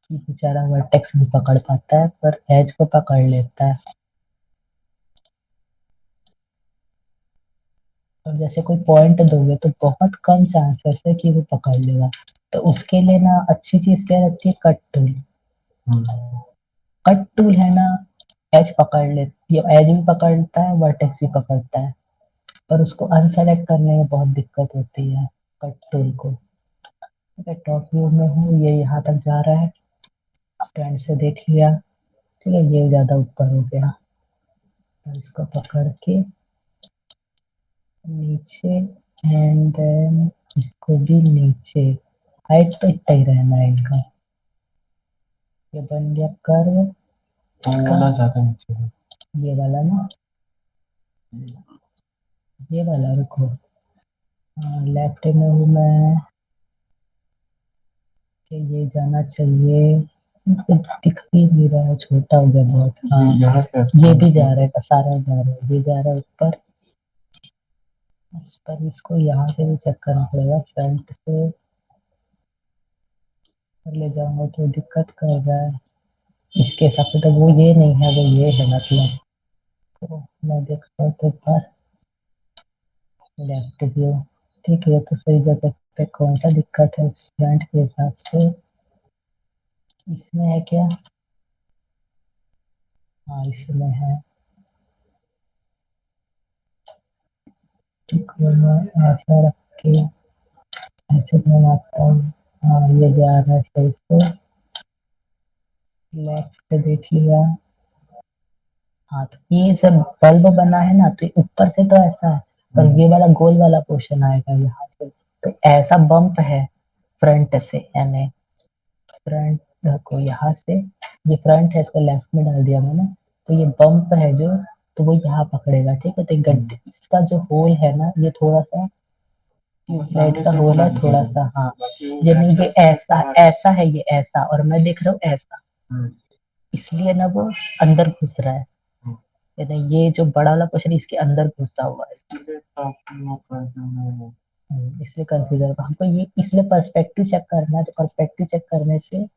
कि बेचारा वर्टेक्स भी पकड़ पाता है पर एज को पकड़ लेता है। और जैसे कोई पॉइंट दोगे तो बहुत कम चांसेस है कि वो पकड़ लेगा, तो उसके लिए ना अच्छी चीज क्या रहती है, कट टूल। कट टूल है ना, एज पकड़ लेती है, एज भी पकड़ता है, वर्टेक्स भी पकड़ता है, पर उसको अनसेलेक्ट करने में बहुत दिक्कत होती है कट टूल को। ठीक है, टॉप व्यू में हूँ, ये यहाँ तक जा रहा है, फ्रंट से देख लिया। ठीक है, ये ज्यादा ऊपर हो गया, तो इसको पकड़ के नीचे, एंड देन इसको भी नीचे। हाइट तो इतना ही रहना है इनका। ये बन गया कर्व वाला ज्यादा नीचे है। ये वाला ना, ये वाला रुको, लेफ्ट में हूँ मैं, कि ये जाना चाहिए, मुझे दिख भी नहीं रहा है, छोटा हो गया बहुत। हाँ, यहाँ से ये भी जा रहा है, सारा जा रहा है, ये जा रहा है ऊपर। इस पर इसको यहाँ से भी चेक करना पड़ेगा, फ्रंट से ले जाऊंगा तो दिक्कत कर रहा है। इसके हिसाब से तो वो ये नहीं है, वो ये है मतलब। तो मैं देखता हूँ तो एक बार लेफ्ट व्यू। ठीक है, तो सही जगह पे कौन सा दिक्कत है फ्रंट के हिसाब से, इसमें है क्या? हाँ, इसमें है। ठीक है, मैं ऐसा रख के ऐसे बनाता हूँ। हाँ, ये जा रहा है सही से, लेफ्ट देख लिया। हाँ, तो ये सब बल्ब बना है ना, तो ऊपर से तो ऐसा है, पर ये वाला गोल वाला पोर्शन आएगा यहाँ से, तो ऐसा बम्प है फ्रंट से, यानी फ्रंट को यहाँ से, ये फ्रंट है, इसको लेफ्ट में डाल दिया मैंने, तो ये बम्प है जो, तो वो यहाँ पकड़ेगा। ठीक है, तो गड्ढे इसका जो होल है ना, ये थोड़ा सा ट्यूबलाइट का होल है थोड़ा सा। हाँ, यानी ये ऐसा ऐसा है, ये ऐसा, और मैं देख रहा हूँ ऐसा, इसलिए ना वो अंदर घुस रहा है, यानी ये जो बड़ा वाला पोर्शन इसके अंदर घुसा हुआ है, इसलिए कंफ्यूजन होगा हमको। ये इसलिए पर्सपेक्टिव चेक करना है, तो पर्सपेक्टिव चेक करने से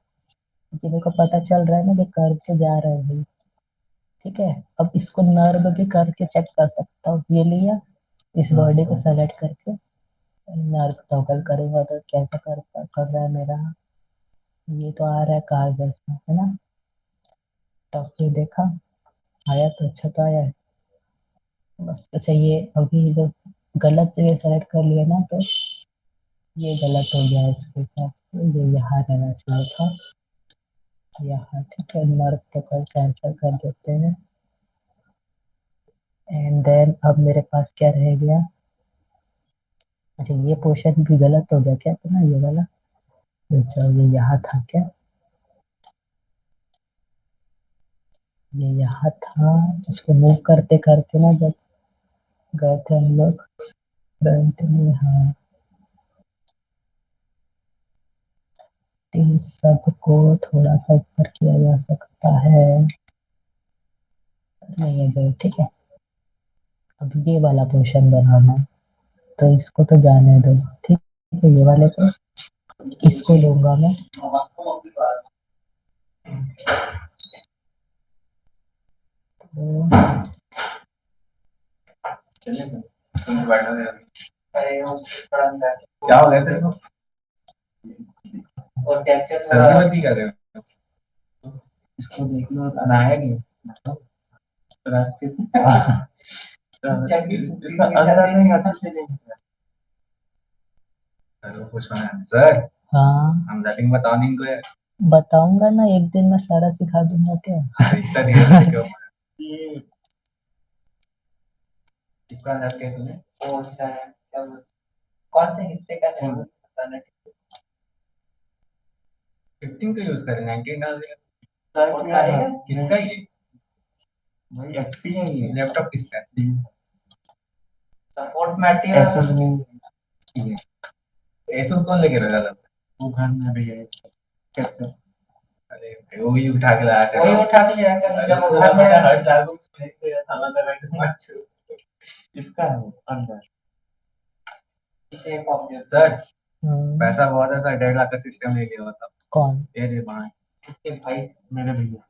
कि मेरे को पता चल रहा है ना कि कर्व से जा रहा है भाई। ठीक है, अब इसको नर्व भी करके चेक कर सकता हूँ, ये लिया, इस बॉडी को सेलेक्ट करके नर्व टॉगल करूंगा तो कैसा कर कर रहा है मेरा, ये तो आ रहा है कार जैसा, है ना? टॉप देखा, आया तो अच्छा तो आया है बस। अच्छा, ये अभी जो गलत जगह सेलेक्ट कर लिया ना, तो ये गलत हो गया इसके हिसाब से, ये यहाँ रहना चाहिए था यहाँ। ठीक है, नर्व टॉगल कैंसिल कर देते हैं, एंड देन अब मेरे पास क्या रह गया? अच्छा, ये पोर्शन भी गलत हो गया क्या, तो ना ये वाला, अच्छा ये यहाँ था क्या, ये यहाँ था। इसको मूव करते करते ना, जब गए थे हम लोग फ्रंट में, हाँ, इन सबको थोड़ा सा ऊपर किया जा सकता है, नहीं है गए। ठीक है, अब ये वाला पोर्शन बनाना है, तो इसको तो जाने दो। ठीक है, ये वाले को, इसको लूंगा मैं, तो क्या हो गया तेरे को? और टेक्सचर सर्दी कर रहे हो? इसको देख लो, नहाया नहीं रात के अंदर नहीं अच्छे से नहीं किया। सर को पूछना है सर, हाँ हम सेटिंग बताओ नहीं को यार। बताऊंगा ना, एक दिन में सारा सिखा दूंगा क्या। इतना धीरे से क्यों? इसका अंदर क्या तूने वो सर क्या बोलते, कौन से हिस्से का है वो बताना। 15 का यूज करें 19 डाल दिया सपोर्ट करेगा किसका ये भाई एचपी है ये। लैपटॉप किसका है सपोर्ट मटेरियल एसएस नहीं है। एसुस कौन लेके रखा था वो घर में भी है कैप्चर। अरे भाई, वो भी उठा के लाया वही कर उठा के लिया कर अरे जब वो इसको घर में पता है, हर साल को उसमें एक थाला लगा के मत इसका है वो अंदर। इसे एक ऑब्जेक्ट सर हम्म, पैसा बहुत है सर 1.5 लाख का सिस्टम ले लिया होता कौन? ये दे वहाँ उसके भाई मेरे भैया।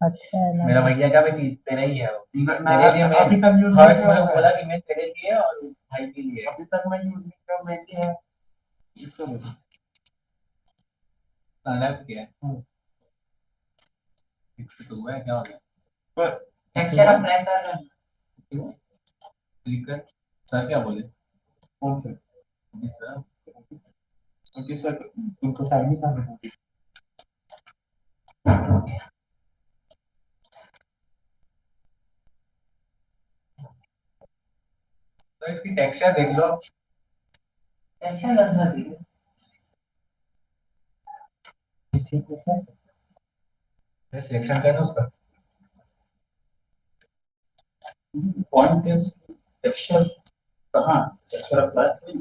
अच्छा है ना। मेरा भैया का भी तेरा ही है वो मैं तेरे लिए मैं अभी तक यूज फर्स्ट नहीं में किया बोला है। कि मैं तेरे लिए और भाई के लिए अभी तक मैं यूज नहीं किया, मैं है इसका बोलो। अलग किया है फिक्स तो हुआ है क्या हो गया पर टेक्सचर अप्लाई कर रहे हैं। क्लिक कर सर क्या बोले कौन से अभी सर क्योंकि सर तुमको टाइम ही कहाँ है। तो इसकी टेक्सचर देख लो टेंशन करना दी सिलेक्शन करना उसका पॉइंट इज टेक्सचर कहाँ टेक्सचर अप्लाई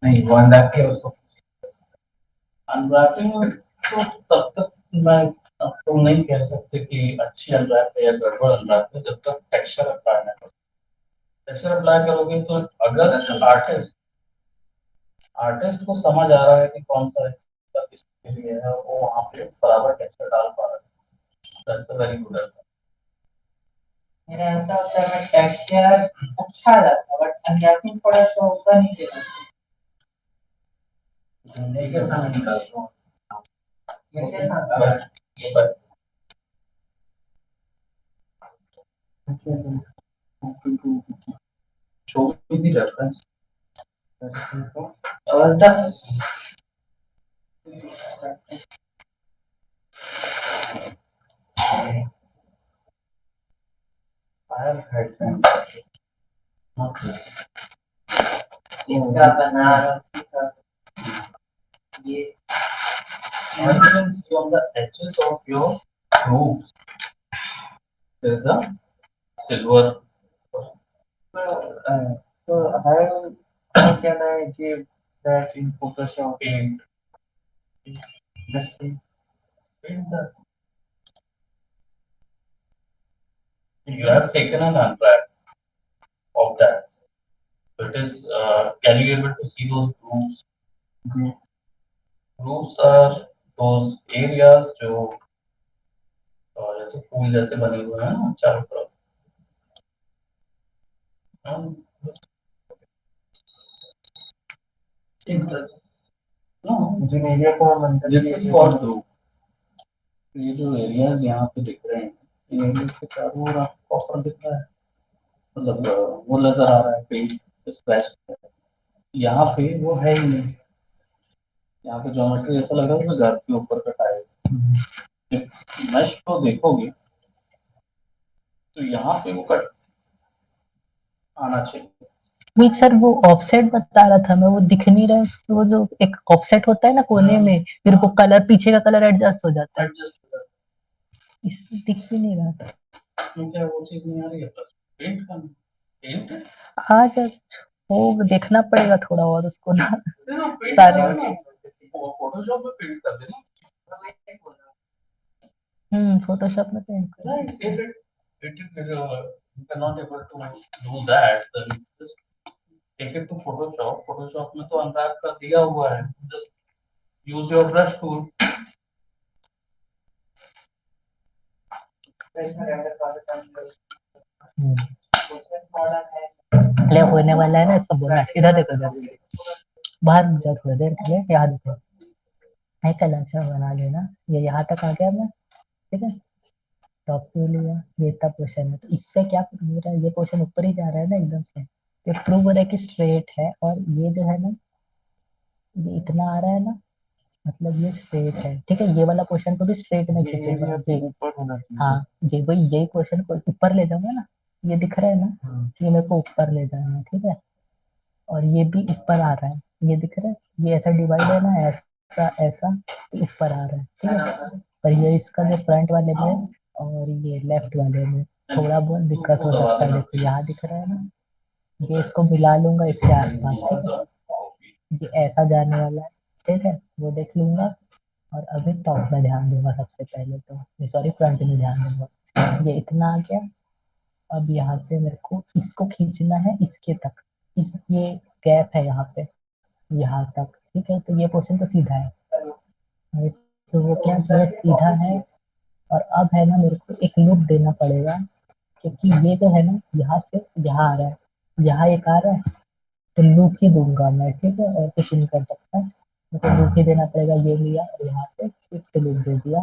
नहीं वो अंदर के उसको अनरैपिंग तो तब तक मैं अब तो नहीं कह सकते कि अच्छी अनरैप है या गड़बड़ अनरैप है जब तक टेक्सचर अप्लाई ना करो। टेक्सचर अप्लाई करोगे तो अगर आर्टिस्ट आर्टिस्ट को समझ आ रहा है कि कौन सा हिस्सा किसके लिए है और वो वहाँ पे बराबर टेक्सचर डाल पा रहा है दैट्स अ वेरी गुड मेरा ऐसा होता है मैं टेक्सचर अच्छा जाता है बट अनरैपिंग थोड़ा सा ऊपर नीचे जाता एक ऐसा मैं निकालता हूँ है। ये कैसा शो भी रेफरेंस और the I have had them. Not this. इसका बनारसी का ये As you can see on the edges of your grooves, there is a silver. So how can I give that in Photoshop? Paint. Just paint. Paint that. You have taken an unwrap of that. So it is, can you able to see those grooves? Green. Grooves are those areas जो जैसे फूल जैसे बने हुए हैं ना चारों तरफ. And simple no, जिन एरिया को हम अंदर this is called groove. ये जो एरियाज यहाँ पे दिख रहे हैं ये एरियाज के चारों ओर आपको प्रॉपर दिख रहा है मतलब वो नजर आ रहा है पेंट स्क्रैच यहाँ पे वो है ही नहीं यहाँ पे ज्योमेट्री ऐसा लग रहा है घर के ऊपर कटा है मैश को देखोगे तो यहाँ पे वो कट आना चाहिए मीट सर वो ऑफसेट बता रहा था मैं, वो दिख नहीं रहा है उसको, वो जो एक ऑफसेट होता है ना कोने में, फिर वो कलर पीछे का कलर एडजस्ट हो जाता है, एडजस्ट हो जाता इसमें दिख ही नहीं रहा था। है इसमें क्या वो चीज नहीं आ रही है बस पेंट करना पेंट आज वो देखना पड़ेगा थोड़ा और उसको ना पेंट सारे फोटोशॉप में पेंट कर देना फोटोशॉप में पेंट कर Right. If you cannot able to do that, then just take it to Photoshop. Photoshop में तो unwrap का दिया हुआ है. Just use your brush tool. ले होने वाला है ना इसका बोला, इधर देखो इधर बाहर जा थोड़ी देर के लिए, यहाँ देखो है कल अच्छा बना लेना, ये यहाँ तक आ गया मैं, ठीक है टॉप व्यू लिया, ये इतना पोर्शन है तो इससे क्या मेरा ये पोर्शन ऊपर ही जा रहा है ना एकदम से, ये प्रूव हो रहा है कि स्ट्रेट है, और ये जो है ना ये इतना आ रहा है ना, मतलब ये स्ट्रेट है, ठीक है ये वाला पोर्शन को भी स्ट्रेट में खींचूंगा एरिया ये, ऊपर होना चाहिए। हाँ जी वही यही पोर्शन को ऊपर ले जाऊंगा ना ये दिख रहा है ना, ये मेरे को ऊपर ले जाना है, ठीक है, और ये भी ऊपर आ रहा है, ये दिख रहा है, ये ऐसा डिवाइड है ना, ऐसा ऐसा, तो ऊपर आ रहा है, ठीक है, पर ये इसका जो फ्रंट वाले में और ये लेफ्ट वाले में थोड़ा बहुत दिक्कत हो सकता है। देखो यहाँ दिख रहा है ना, ये इसको मिला लूंगा इसके आसपास, ठीक है, ये ऐसा जाने वाला है, ठीक है, वो देख लूंगा। और अभी टॉप में ध्यान दूंगा सबसे पहले, तो सॉरी फ्रंट में ध्यान दूंगा। ये इतना आ गया, अब यहाँ से मेरे को इसको खींचना है इसके तक, इस ये गैप है यहाँ पे, यहाँ तक, ठीक है, तो ये पोर्शन तो सीधा है, तो वो क्या किया, सीधा है। और अब है ना मेरे को एक लूप देना पड़ेगा, क्योंकि ये जो है ना यहाँ से यहाँ आ रहा है, यहाँ एक आ रहा है, तो लूप ही दूंगा मैं, ठीक है, और कुछ नहीं कर सकता, मुझे लूप ही देना पड़ेगा। ये लिया और यहाँ से शिफ्ट लूप दे दिया,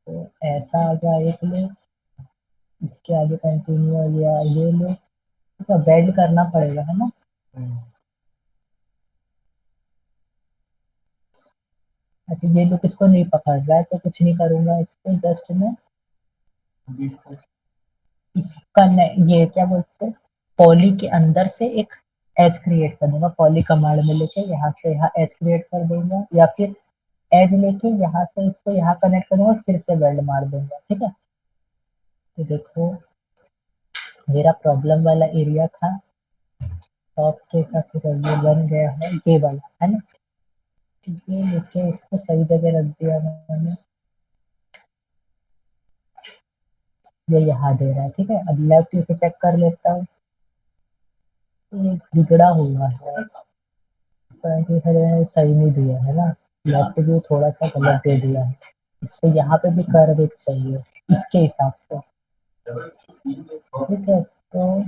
तो ऐसा आ गया एक लूप, इसके आगे कंटिन्यू हो गया ये लूप, ठीक है, बेंड करना पड़ेगा, है ना। अच्छा ये लूप इसको नहीं पकड़ रहा है, तो कुछ नहीं करूंगा, इसको जस्ट मैं इसका ये क्या बोलते हैं, पॉली के अंदर से एक एज क्रिएट कर दूंगा, पॉली कमांड में लेके यहाँ से यहाँ एज क्रिएट कर दूंगा, या फिर एज लेके यहाँ से इसको यहाँ कनेक्ट कर दूंगा, फिर से वेल्ड मार दूंगा, ठीक है। तो देखो मेरा प्रॉब्लम वाला एरिया था, टॉप के हिसाब से चलिए बन गया है ये वाला, है ना, ये लेके इसको सही जगह रख दिया मैंने, ये यहाँ दे रहा है, ठीक है। अब लेफ्ट से चेक कर लेता हूँ, ये बिगड़ा हुआ है, फ्रंट भी सही नहीं दिया है ना, लेफ्ट भी थोड़ा सा गलत दे दिया है, इसको यहाँ पे भी कर्व एक चाहिए इसके हिसाब से, ठीक है। तो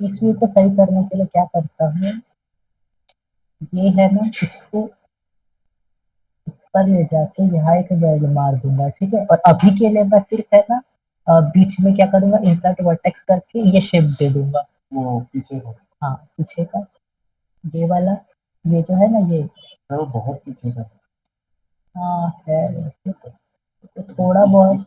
इस व्यू को सही करने के लिए क्या करता हूँ, ये है ना, इसको ऊपर ले जाके यहाँ एक वेल्ड मार दूंगा, ठीक है, और अभी के लिए मैं सिर्फ है ना बीच में क्या करूंगा, इंसर्ट वर्टेक्स करके ये शेप दे दूंगा, वो पीछे का, हाँ पीछे का, ये वाला, ये जो है ना ये वो बहुत पीछे का, हाँ है वैसे तो थोड़ा बहुत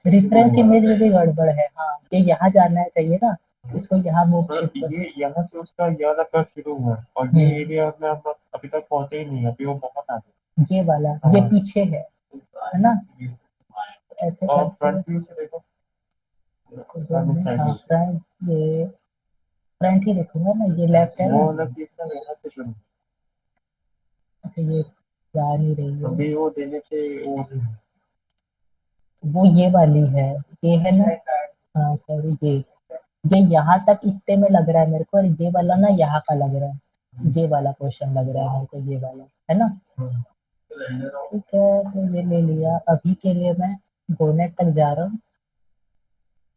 रेफरेंस इमेज में भी गड़बड़ है, हाँ ये यहाँ जाना है चाहिए ना, इसको यहाँ मूव शिफ्ट, ये यहाँ से उसका ये वाला कर्व शुरू हुआ है, और ये एरिया में हम अभी तक पहुंचे ही नहीं, अभी वो बहुत आगे, ये वाला ये पीछे है ना, ऐसे और फ्रंट व्यू से देखो, हाँ फ्रंट, ये फ्रंट ही देखूंगा ना, ये लेफ्ट है ना, वो वाला चीज का यहाँ से शुरू, अच्छा ये जा नहीं रही है, अभी वो देने से वो ये वाली है, ये है ना, हाँ सॉरी ये यहाँ तक इतने में लग रहा है मेरे को, और ये वाला ना यहाँ का लग रहा है, ये वाला क्वेश्चन लग रहा है मेरे को, ये वाला, है ना, ठीक है। तो ये ले लिया, अभी के लिए मैं बोनेट तक जा रहा हूँ,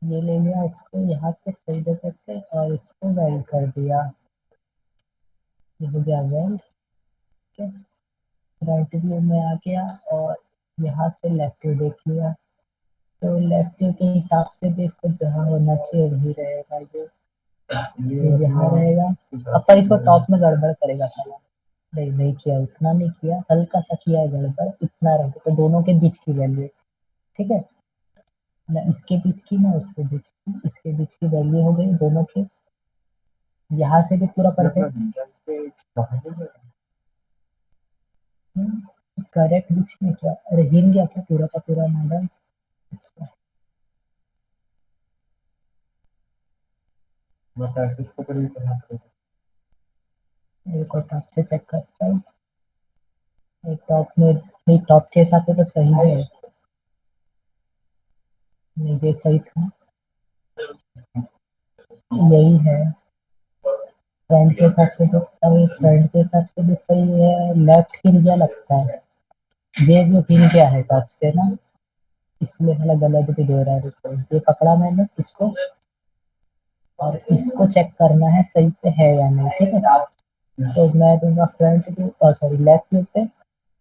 ये ले लिया, इसको यहाँ पे सही जगह पे, और इसको वेल्ड कर दिया, ये हो गया वेल्ड, ठीक है। राइट व्यू में आ गया, और यहाँ से लेफ्ट व्यू देख लिया, तो लेफ्ट व्यू के हिसाब से भी इसको जहाँ होना चाहिए वही रहेगा, ये यहाँ रहेगा। अब पर इसको टॉप में गड़बड़ करेगा साला, नहीं नहीं किया, उतना नहीं किया, हल्का सा किया है गड़बड़, इतना रहे, तो दोनों के बीच की वैल्यू, ठीक है, ना इसके बीच की ना उसके बीच की, इसके बीच की वैल्यू हो गई दोनों की, यहाँ से भी पूरा परफेक्ट, करेक्ट बीच में क्या, अरे हिल गया क्या पूरा का पूरा मॉडल, अच्छा एक और टॉप से चेक करता हूँ, एक टॉप में नहीं, टॉप के हिसाब से तो सही है, नहीं ये सही था, यही है, फ्रंट के हिसाब से देखता हूँ, फ्रंट के हिसाब से भी सही है, लेफ्ट हिल गया लगता है, ये भी हिल गया है टॉप से ना, इसलिए हमें गलत भी दे रहा है, रुको ये पकड़ा मैंने इसको, और इसको चेक करना है सही पे है या नहीं, ठीक है, तो मैं दूंगा front view, sorry left view पे,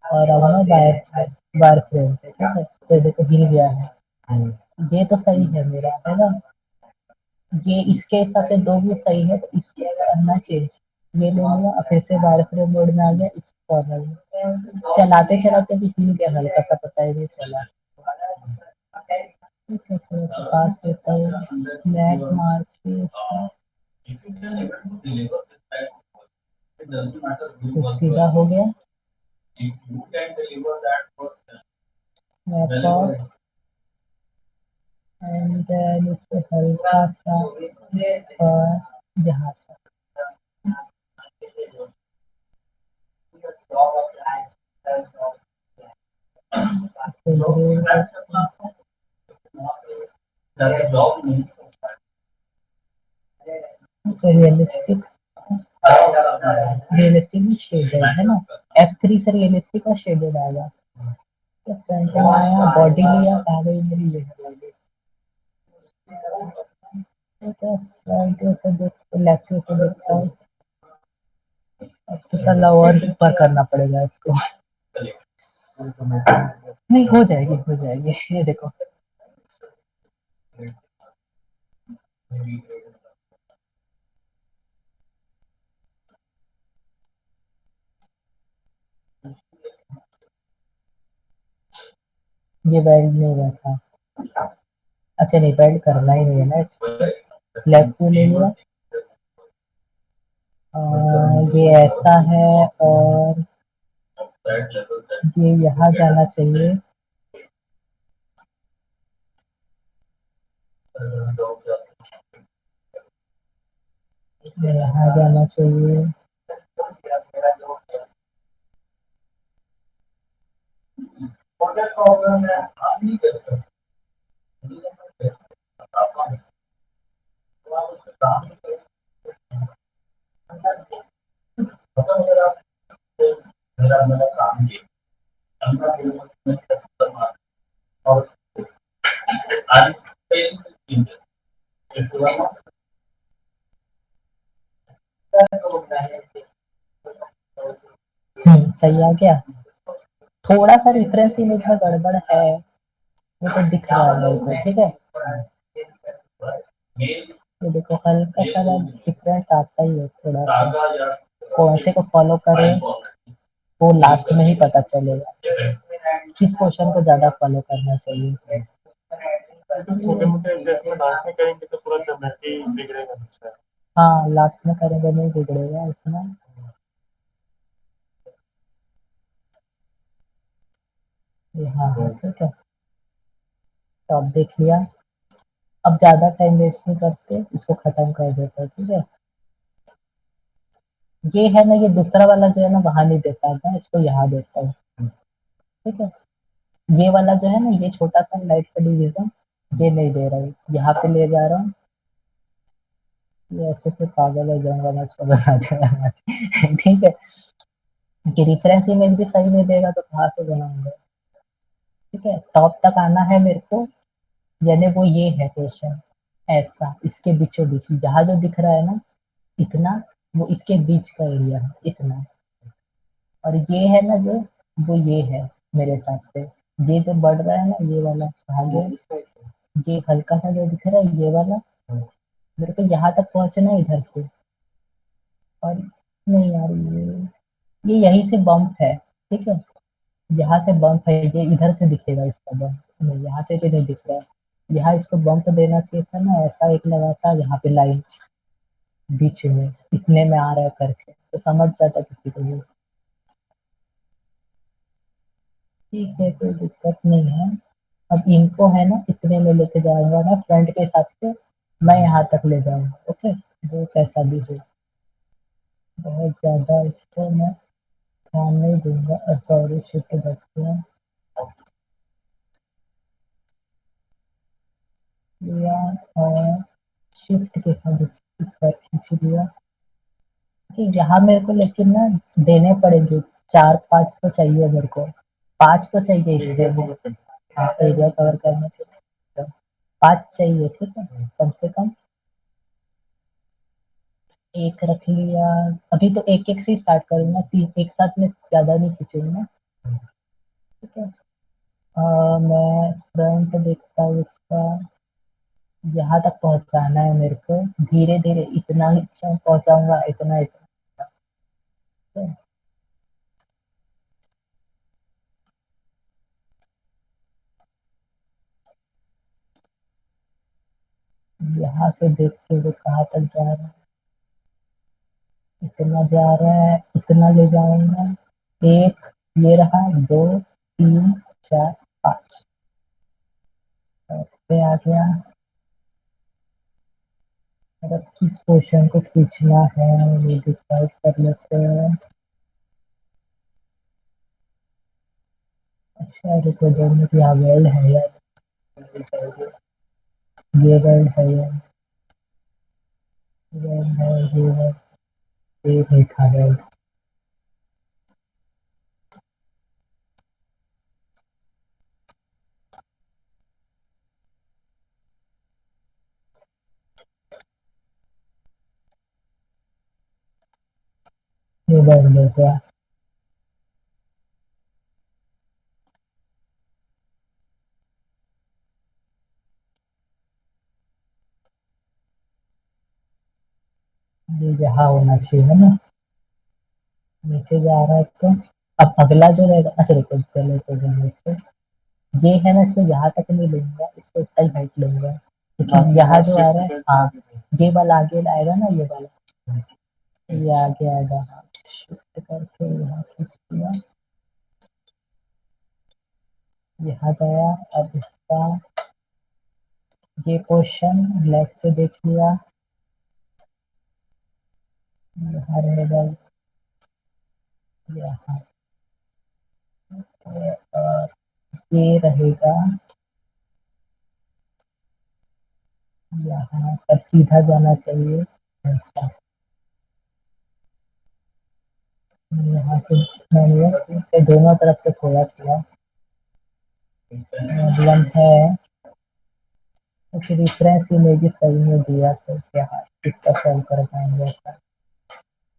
और अब मैं बायर बायर फ्रेम पे, ठीक है, तो देखो हिल गया है, ये तो सही है मेरा, है ना, ये इसके हिसाब से दो भी सही है, तो इसके करना चेंज, ये ले लिया, और फिर से बायर फ्रेम मोड में आ गया, इस कॉर्नर में चलाते चलाते भी हिल गया हल्का सा, पता ही नहीं चला, ठीक है, थोड़ा सा पास देता हूँ, स्लैग मार के इसका If you can able to deliver this type of work, it doesn't matter who कुछ was सीधा हो गया, if you can deliver that work, snap whenever off and then इसे हल्का सा यहाँ that job नहीं रियलिस्टिक रियलिस्टिक में शेडेड है ना, F3 से रियलिस्टिक और शेडेड आएगा। तो फ्रंट में आया, बॉडी लिया, आ गई मेरी ये बॉडी। ठीक है, राइट से देख, लेफ्ट से देखता हूँ। अब तो साला और ऊपर करना पड़ेगा इसको। नहीं, हो जाएगी, ये देखो। ये बेल्ट नहीं बैठा। अच्छा नहीं, बेल्ट करना ही नहीं है ना इसको। लेफ्ट को ले लिया, ये ऐसा है और ये यहाँ जाना चाहिए। यहाँ जाना चाहिए। सही आ गया। थोड़ा सा रेफरेंस इमेज में गड़बड़ है, वो तो दिख रहा है मेरे को, ठीक है। ये देखो हल्का सा डिफरेंट आता ही है थोड़ा सा। कौन से को फॉलो करें वो लास्ट में ही पता चलेगा, किस क्वेश्चन को ज्यादा फॉलो करना चाहिए। छोटे मोटे एडजस्टमेंट लास्ट में करेंगे तो पूरा ज्योमेट्री बिगड़ेगा मुझसे। हाँ, लास्ट में करेंगे नहीं बिगड़ेगा इतना। हाँ ठीक है, तो अब देख लिया। अब ज्यादा टाइम वेस्ट नहीं करते, इसको खत्म कर देते हैं, ठीक है। ये है ना, ये दूसरा वाला जो है ना वहां नहीं देता था, इसको यहाँ देता हूँ, ठीक है। ये वाला जो है ना, ये छोटा सा लाइट का डिवीजन, ये नहीं दे रहा हूँ, यहाँ पे ले जा रहा हूँ। ये ऐसे से पागल हो जाऊंगा मैं इसको बना दूंगा ठीक है। कि रेफरेंस इमेज भी सही नहीं देगा तो कहाँ से बनाऊंगा, ठीक है। टॉप तक आना है मेरे को, यानी वो ये है क्वेश्चन, ऐसा इसके बीचों बीच यहाँ जो दिख रहा है ना इतना, वो इसके बीच का एरिया है इतना। और ये है ना जो, वो ये है मेरे हिसाब से। ये जो बढ़ रहा है ना, ये वाला कहाँ गया, ये हल्का सा जो दिख रहा है ये वाला, मेरे को यहाँ तक पहुंचना है इधर से। और नहीं यार, ये यहीं से बम्प है, ठीक है। यहाँ से बम्प है, ये इधर से दिखेगा इसका बम्प, नहीं यहाँ से भी नहीं दिख रहा है। यहाँ इसको बम्प देना चाहिए था ना, ऐसा एक लगा था यहाँ पे लाइन बीच में, इतने में आ रहा है करके तो समझ जाता किसी को भी। ठीक है, कोई दिक्कत नहीं है। अब इनको है ना इतने में लेके जाऊंगा ना, फ्रंट के हिसाब से मैं यहाँ तक ले जाऊंगा, ओके। वो कैसा भी हो, बहुत ज्यादा इसको मैं ध्यान नहीं दूंगा। सॉरी, शिफ्ट रखते लिया और शिफ्ट के साथ इसको ऊपर खींच लिया। कि यहाँ मेरे को लेकिन ना देने पड़ेंगे, 4-5 तो चाहिए मेरे को, 5 तो चाहिए हाँ, एरिया कवर करने के लिए 5 चाहिए, ठीक है, कम से कम। एक रख लिया, अभी तो एक एक से स्टार्ट करूंगा, 3 एक साथ में ज्यादा नहीं खींचूंगा, ठीक है। मैं फ्रंट देखता हूँ इसका, यहाँ तक पहुंचाना है मेरे को, धीरे धीरे इतना ही पहुंचाऊंगा, इतना इतना, ठीक है? यहाँ से देख के वो कहाँ तक जा रहा है, इतना जा रहा है, इतना ले जाऊंगा। एक, ये रहा, 2, 3, 4, 5 पे आ गया। अब किस पोर्शन को खींचना है वो डिसाइड कर लेते हैं। अच्छा रुको, दोनों की यहाँ वेल्ड है यार, ये वेल्ड है यार, वेल्ड है, ये वेल्ड, ये नहीं था वेल्ड। ये वेल्ड हो गया। ये यहाँ होना चाहिए ना, नीचे जा रहा है तो अब अगला जो रहेगा, अच्छा रुको पहले तो देंगे इसको, ये है ना, इसको यहाँ तक नहीं लूंगा, इसको इतना ही हाइट लूंगा, क्योंकि यहाँ जो आ रहा है, हाँ ये वाला आगे आएगा ना, ये वाला ये आगे आएगा। हाँ, शिफ्ट करके यहाँ खींच दिया, यहाँ गया। अब इसका ये पोर्शन लेफ्ट से देख लिया, यहाँ रहेगा, यहाँ और ये रहेगा यहाँ पर, सीधा जाना चाहिए ऐसा। यहाँ से मैंने दोनों तरफ से थोड़ा थोड़ा प्रॉब्लम है, कुछ रिफरेंस इमेजेस सही में दिया तो क्या कितना सॉल्व कर पाएंगे ऐसा।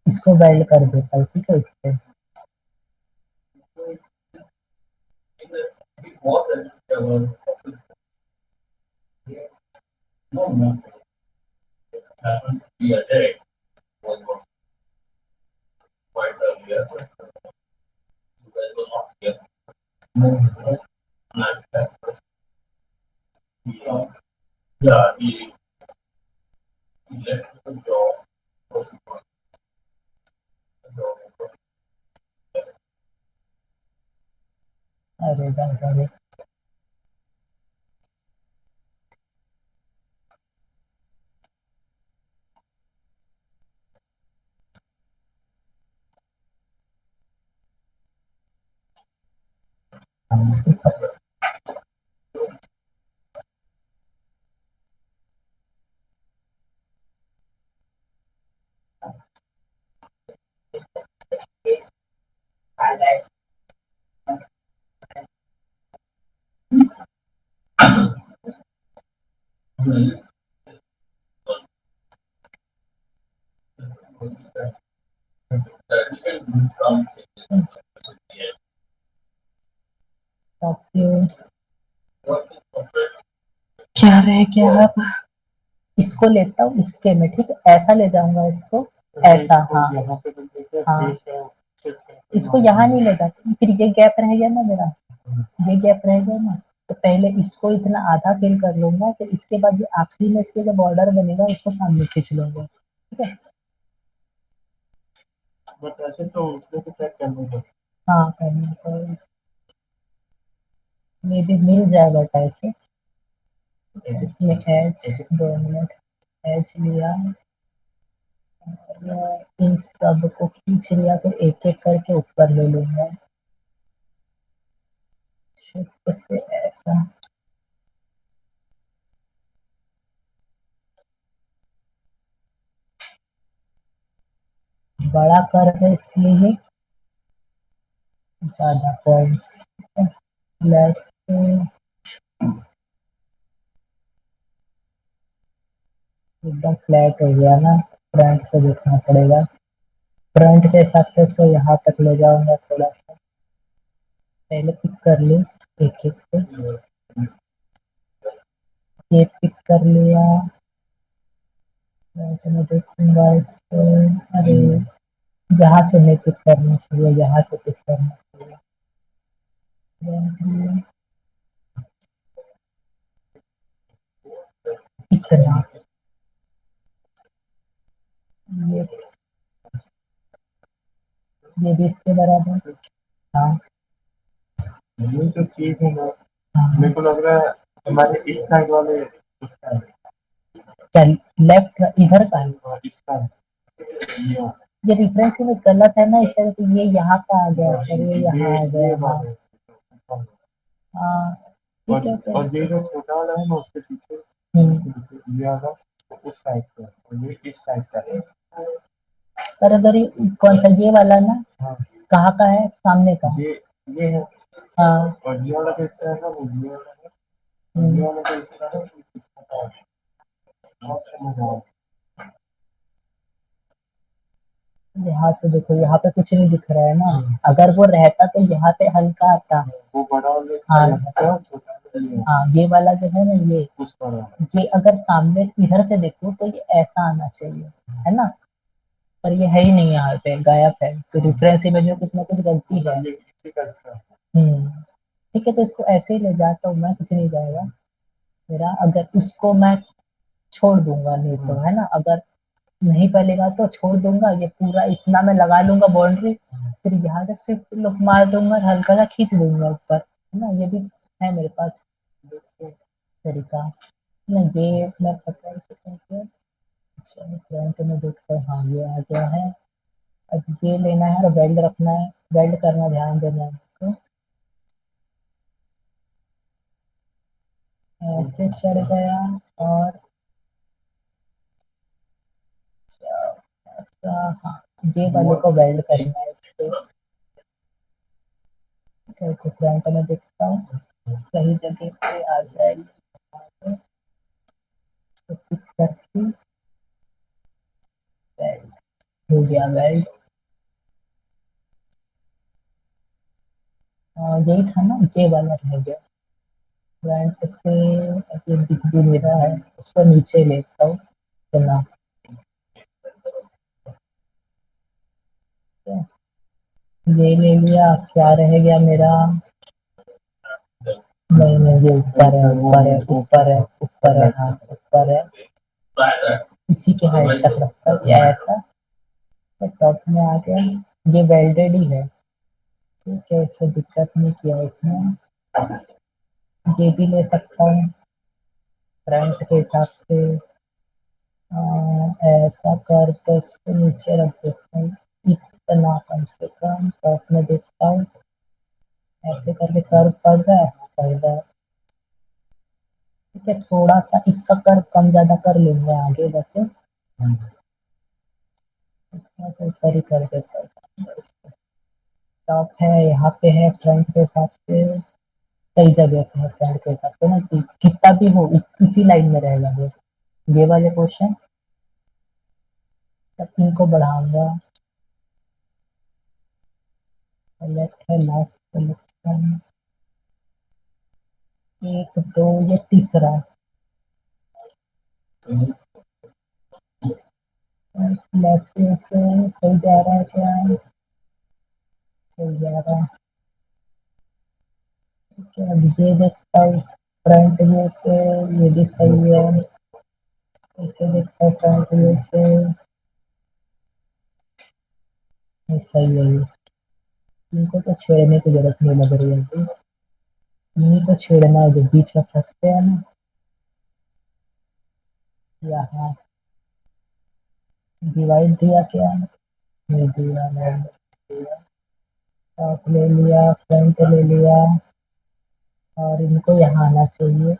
इसको वेल्ड कर देता हूँ, ठीक है, इस पे No, no. Happens to be a day. Was quite earlier. You guys were not here. No. Last time. Yeah, he left the job. अरे अरे क्या रह गया अब, इसको लेता हूँ इसके में, ठीक है, ऐसा ले जाऊंगा इसको, ऐसा, हाँ हाँ, इसको यहाँ नहीं ले जाते, फिर ये गैप रह गया ना मेरा, ये गैप रह गया ना, तो पहले इसको इतना आधा फिल कर लूंगा, फिर इसके बाद ये आखिरी में इसके जो बॉर्डर बनेगा उसको सामने खींच लूंगा, ठीक है। बट ऐसे तो उसको तो सेट करना है। हाँ करना तो मे भी मिल जाएगा कैसे, इसमें एच 2 मिनट, एच लिया, इन सब को खींच लिया, तो एक एक करके ऊपर ले लूंगा, शिफ्ट से ऐसा, बड़ा कर है इसलिए ज्यादा पॉइंट्स, लेफ्ट एकदम फ्लैट हो गया ना, फ्रंट से देखना पड़ेगा, फ्रंट के हिसाब से इसको यहाँ तक ले जाऊंगा, थोड़ा सा पहले पिक कर ली, एक एक पे ये पिक कर लिया, तो मैं देखूंगा इसको, अरे यहाँ से नहीं पिक करना चाहिए, यहाँ से पिक करना चाहिए, इतना ये ये भी इसके बराबर। हाँ ये तो ठीक है ना, हाँ मेरे को लग रहा है हमारे इस साइड वाले उसका है, चल लेफ्ट इधर का है। और इसका है, ये वाला। ये रेफरेंस इमेज गलत है ना, इस वजह से ये यहाँ का आ गया और ये यहाँ आ ये गया। हाँ वाला है। हाँ ठीक है तो और ये जो छोटा वाला है ना उसके पीछे ये वाला तो उस साइड का है, और ये इस साइड का है। पर अगर ये कौन सा ये वाला ना हाँ कहाँ का है, सामने का? ये है, हाँ और ये वाला तो इसका है ना, वो ये वाला है, और ये वाला तो इसका है, ये पीछे का है। बहुत समझ आ रहा है। यहाँ से देखो, यहाँ पे कुछ नहीं दिख रहा है ना, अगर वो रहता तो यहाँ पे हल्का आता। वो बड़ा वाला इसका हाँ लगता है, छोटा वाला ये है, हाँ ये वाला जो है ना ये उस पर है। ये अगर सामने इधर से देखो तो ये ऐसा आना चाहिए, है ना, पर ये है ही नहीं, यहाँ पे गायब है, तो रेफरेंस इमेज में कुछ ना कुछ गलती है। ये इसी का हिस्सा है। ठीक है तो इसको ऐसे ही ले जाता हूँ मैं, कुछ नहीं जाएगा मेरा। अगर उसको मैं छोड़ दूंगा नहीं तो, है ना, अगर नहीं फैलेगा तो छोड़ दूंगा, ये पूरा इतना मैं लगा लूंगा बाउंड्री, फिर यहाँ से सिर्फ लुक मार दूंगा और हल्का सा खींच दूंगा ऊपर, है ना, ये भी है मेरे पास तरीका ना। ये मैं पता है इसे कैसे। अच्छा फ्रंट में देखते हैं, हाँ ये आ गया है। अब ये लेना है और वेल्ड रखना है, वेल्ड करना ध्यान देना है तो ऐसे चढ़ गया और ऐसा, हाँ ये वाले को वेल्ड करना है इससे। तो फ्रंट में देखता हूँ सही जगह पे आ जाएगी, तो पिक करके वेल्ड हो गया वेल्ड। यही था ना, ये वाला रह गया फ्रंट से। अब ये दिख भी नहीं रहा है, उसको नीचे लेता हूँ इतना। ये ले लिया, क्या रह गया मेरा? नहीं नहीं ये ऊपर है, ऊपर है, ऊपर है, ऊपर है, हाँ ऊपर है, इसी के हाइट तक रखता हूँ या ऐसा, तो टॉप में आ गया। ये वेल्डेड ही है, ठीक है, इसमें दिक्कत नहीं किया इसमें। ये भी ले सकता हूँ फ्रंट के हिसाब से। ऐसा कर तो इसको नीचे रख देता हूँ, इतना कम से कम टॉप में देखता हूँ। ऐसे करके कर्व पड़ रहा है, पड़ रहा है, ठीक है, थोड़ा सा इसका कर्व कम ज्यादा कर लेंगे आगे वैसे, थोड़ा सा ऊपर ही कर देता हूँ। टॉप है यहाँ पे है, फ्रंट के हिसाब से सही जगह पे है, फ्रंट के हिसाब से ना, कि कितना भी हो इसी लाइन में रहेगा ये वाले क्वेश्चन। तब इनको बढ़ाऊंगा, लेफ्ट है लास्ट सिलेक्शन, एक दो ये तीसरा, लेफ्ट से सही जा रहा है क्या? सही जा रहा है, ठीक है। अब ये देखता हूँ फ्रंट व्यू से, ये भी सही है, इसे देखता हूँ फ्रंट व्यू से, ये सही है ये। इनको तो छेड़ने की जरूरत नहीं लग रही है अभी, इन्हीं को छेड़ना है जो बीच में फंसते हैं ना। यहाँ डिवाइड दिया क्या? नहीं दिया, नहीं दिया। टॉप ले लिया, फ्रंट ले लिया, और इनको यहाँ आना चाहिए,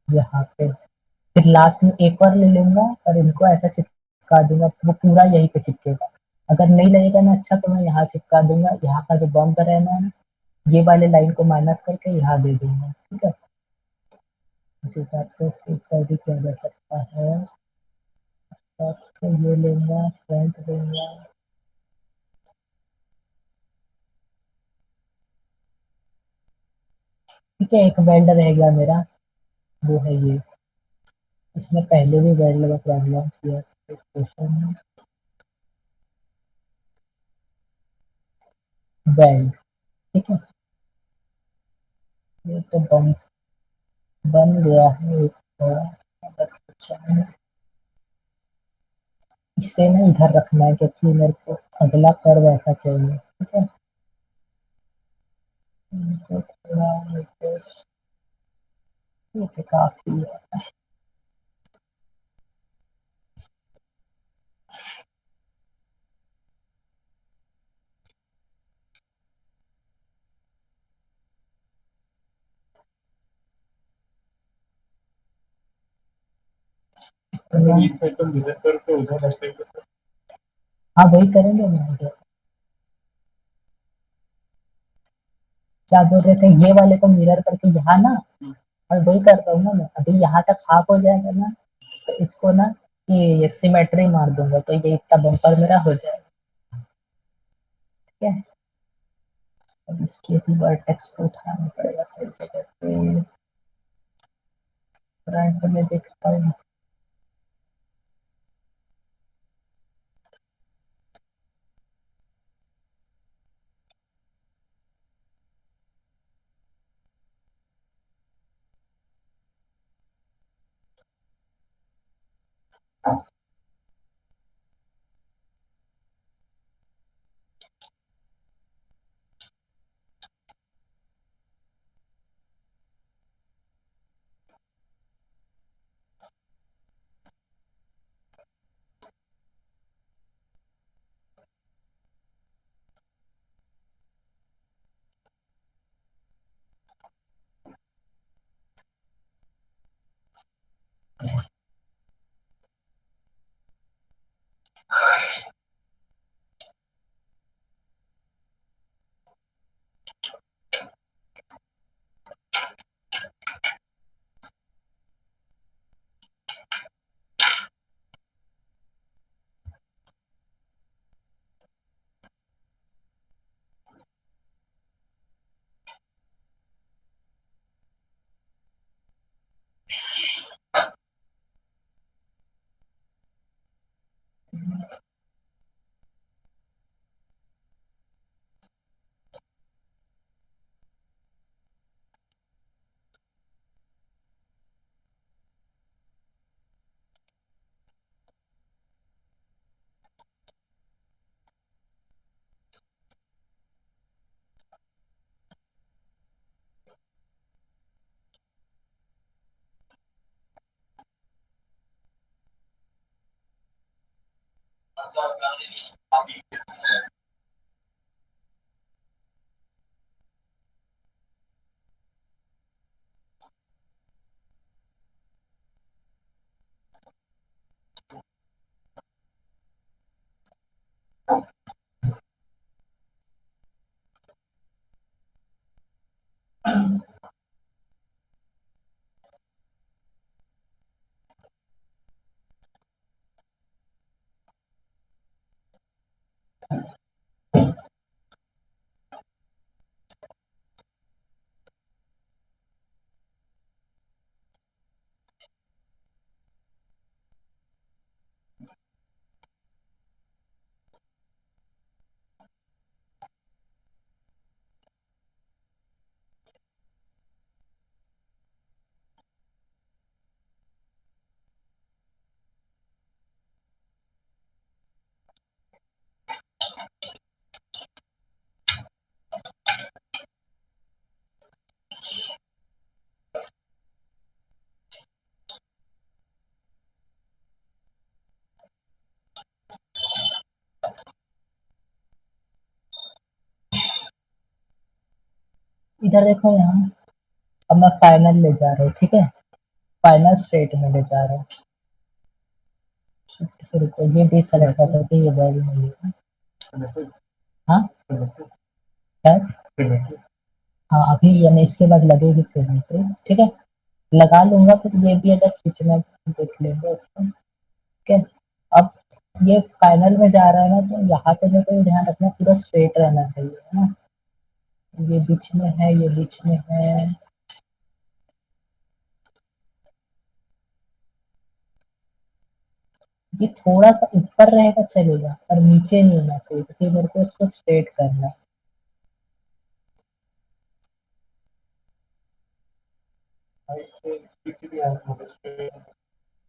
यहाँ पे। फिर लास्ट में एक और ले लूंगा और इनको ऐसा चिपका दूंगा, वो पूरा यहीं पे चिपकेगा। अगर नहीं लगेगा ना अच्छा तो मैं यहाँ चिपका दूंगा, यहाँ का जो बम्प रहना है ना, ये वाले लाइन को माइनस करके यहाँ दे दूंगा, ठीक है। उस हिसाब से इसको ऊपर भी किया जा सकता है। टॉप से ये लूंगा, फ्रंट लूंगा, ठीक है। एक वेल्ड रह गया मेरा, वो है ये, इसमें पहले भी वेल्ड का प्रॉब्लम किया इस क्वेश्चन में। वेल्ड, ठीक है, ये तो बन गया है एक थोड़ा सा, बस अच्छा है। इसे ना इधर रखना है क्योंकि मेरे को अगला कर्व ऐसा चाहिए, ठीक है। इनको थोड़ा adjust, ठीक है, काफी है। इस साइड को मिरर करके उधर रखते हैं। हाँ वही करेंगे ना। जो क्या बोल रहे थे, ये वाले को मिरर करके यहाँ ना, और वही कर रहा हूँ ना मैं, अभी यहाँ तक हाफ हो जाएगा ना, तो इसको ना ये सिमेट्री मार दूंगा, तो ये इतना बम्पर मेरा हो जाएगा, ठीक है। अब इसके भी वर्टेक्स को उठाना पड़ेगा सही जगह पे। फ्रंट में देखता हूँ। इधर देखो यहाँ, अब मैं फाइनल ले जा रहा हूँ, ठीक है, फाइनल स्ट्रेट में ले जा रहा हूँ। शिफ्ट से रुको, ये डिसलेक्ट कर दो, ये बैग में लेगा। हाँ खैर, हाँ अभी यानी इसके बाद लगेगी सिमेट्री, ठीक है, लगा लूंगा, फिर ये भी अगर खींचना देख लेंगे उसको, ठीक है। अब ये फाइनल में जा रहा है ना, तो यहाँ पे मेरे को ध्यान रखना, पूरा स्ट्रेट रहना चाहिए, है ना। ये बीच में है, ये बीच में है, ये थोड़ा सा ऊपर रहेगा चलेगा, पर नीचे नहीं होना चाहिए, क्योंकि मेरे को इसको स्ट्रेट करना है। किसी भी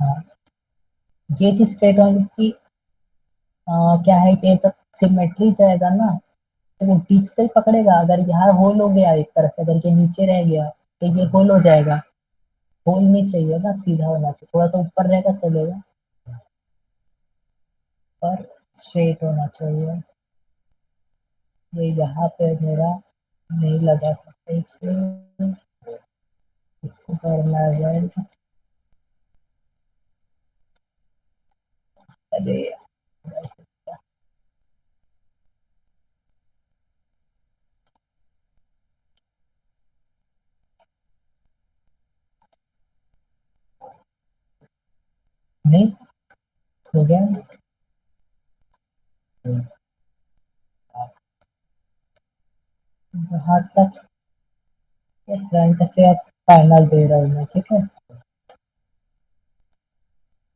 हाँ, ये चीज स्ट्रेट होने की क्या है कि जब सिमेट्री जाएगा ना तो वो बीच से ही पकड़ेगा। अगर यहाँ होल हो गया एक तरफ से, अगर ये नीचे रह गया तो ये होल हो जाएगा। होल नहीं चाहिए ना, सीधा होना चाहिए, थोड़ा सा ऊपर रहेगा चलेगा पर स्ट्रेट होना चाहिए। ये यहाँ पे मेरा नहीं लगा था, तो इसलिए इसको करना है। अरे नहीं हो गया। यहाँ तक फ्रंट से अब फाइनल दे रहा हूँ मैं, ठीक है।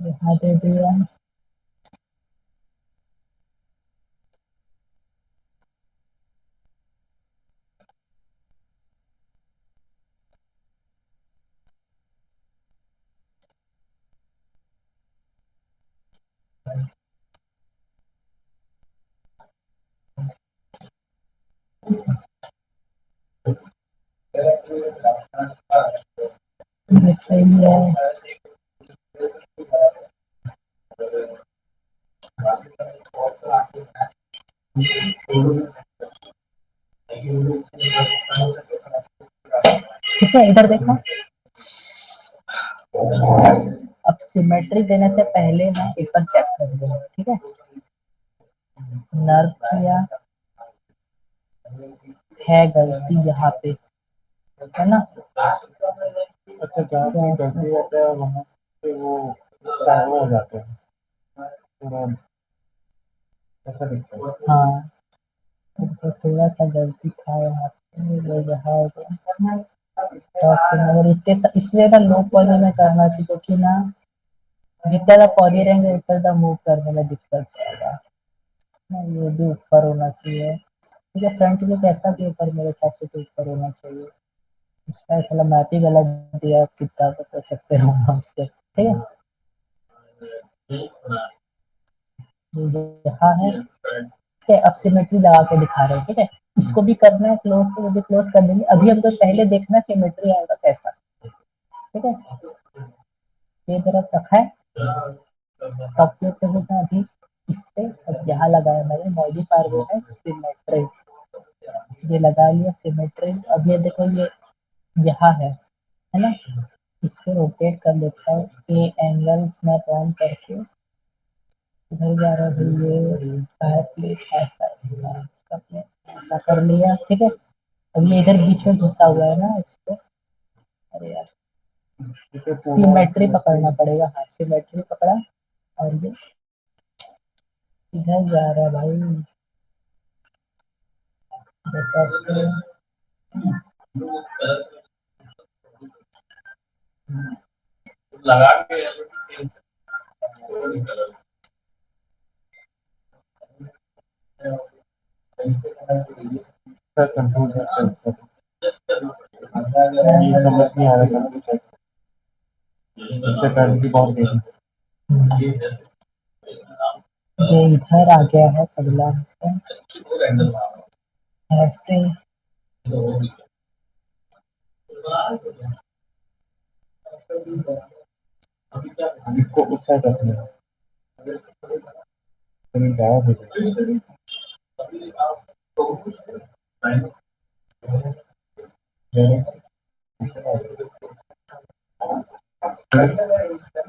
यहाँ दे दिया। ये सही है। ठीक है, इधर देखो। अब सिमेट्री देने से पहले ना एक बार चेक कर दो, ठीक है। नर्व किया है गलती यहाँ पे, है ना। अच्छा, जहाँ पे गलती रहता है वहाँ पे वो वो हो जाते हैं थोड़ा ऐसा दिखता है। हाँ, तो थोड़ा सा गलती था यहाँ पे, वो यहाँ हो गया। और इसलिए ना लो पॉली में करना चाहिए, क्योंकि ना जितना ज्यादा पॉली रहेंगे उतना ज्यादा मूव करने में दिक्कत जाएगा। ये भी ऊपर होना चाहिए, ठीक है। फ्रंट व्यू कैसा भी ऊपर, मेरे हिसाब से तो ऊपर होना चाहिए। इसका थोड़ा मैप ही गलत दिया, कितना तो सकते हो उसके, ठीक है। यहाँ है, ठीक है। अब सिमेट्री लगा के दिखा रहे हैं, ठीक है। इसको भी करना है क्लोज, को भी क्लोज कर देंगे। अभी हम तो पहले देखना सिमेट्री आएगा कैसा, ठीक है। ये तरफ रखा है, टॉप व्यू पे होगा अभी इस पे। अब यहाँ लगाया मैंने मॉडिफायर, वो है सिमेट्री, ये लगा लिया सिमेट्री। अब ये देखो, ये यहाँ है ना। इसको रोटेट कर लेता हूँ, ए एंगल स्नैप ऑन करके इधर जा रहा है। ये फायर प्लेट ऐसा, इसका प्लेट ऐसा कर लिया, ठीक है। अब ये इधर बीच में घुसा हुआ है ना, इसको अरे यार सिमेट्री पकड़ना पड़ेगा। हाँ, सिमेट्री पकड़ा और ये इधर जा रहा है भाई। लगा के सर कंफ्यूज है, ये समझ नहीं आ रहा कंफ्यूज है। इससे पहले भी बहुत देखी। ये इधर आ गया है अगला, ऐसे इसको उस साइड रखना है, कहीं गायब हो जाए।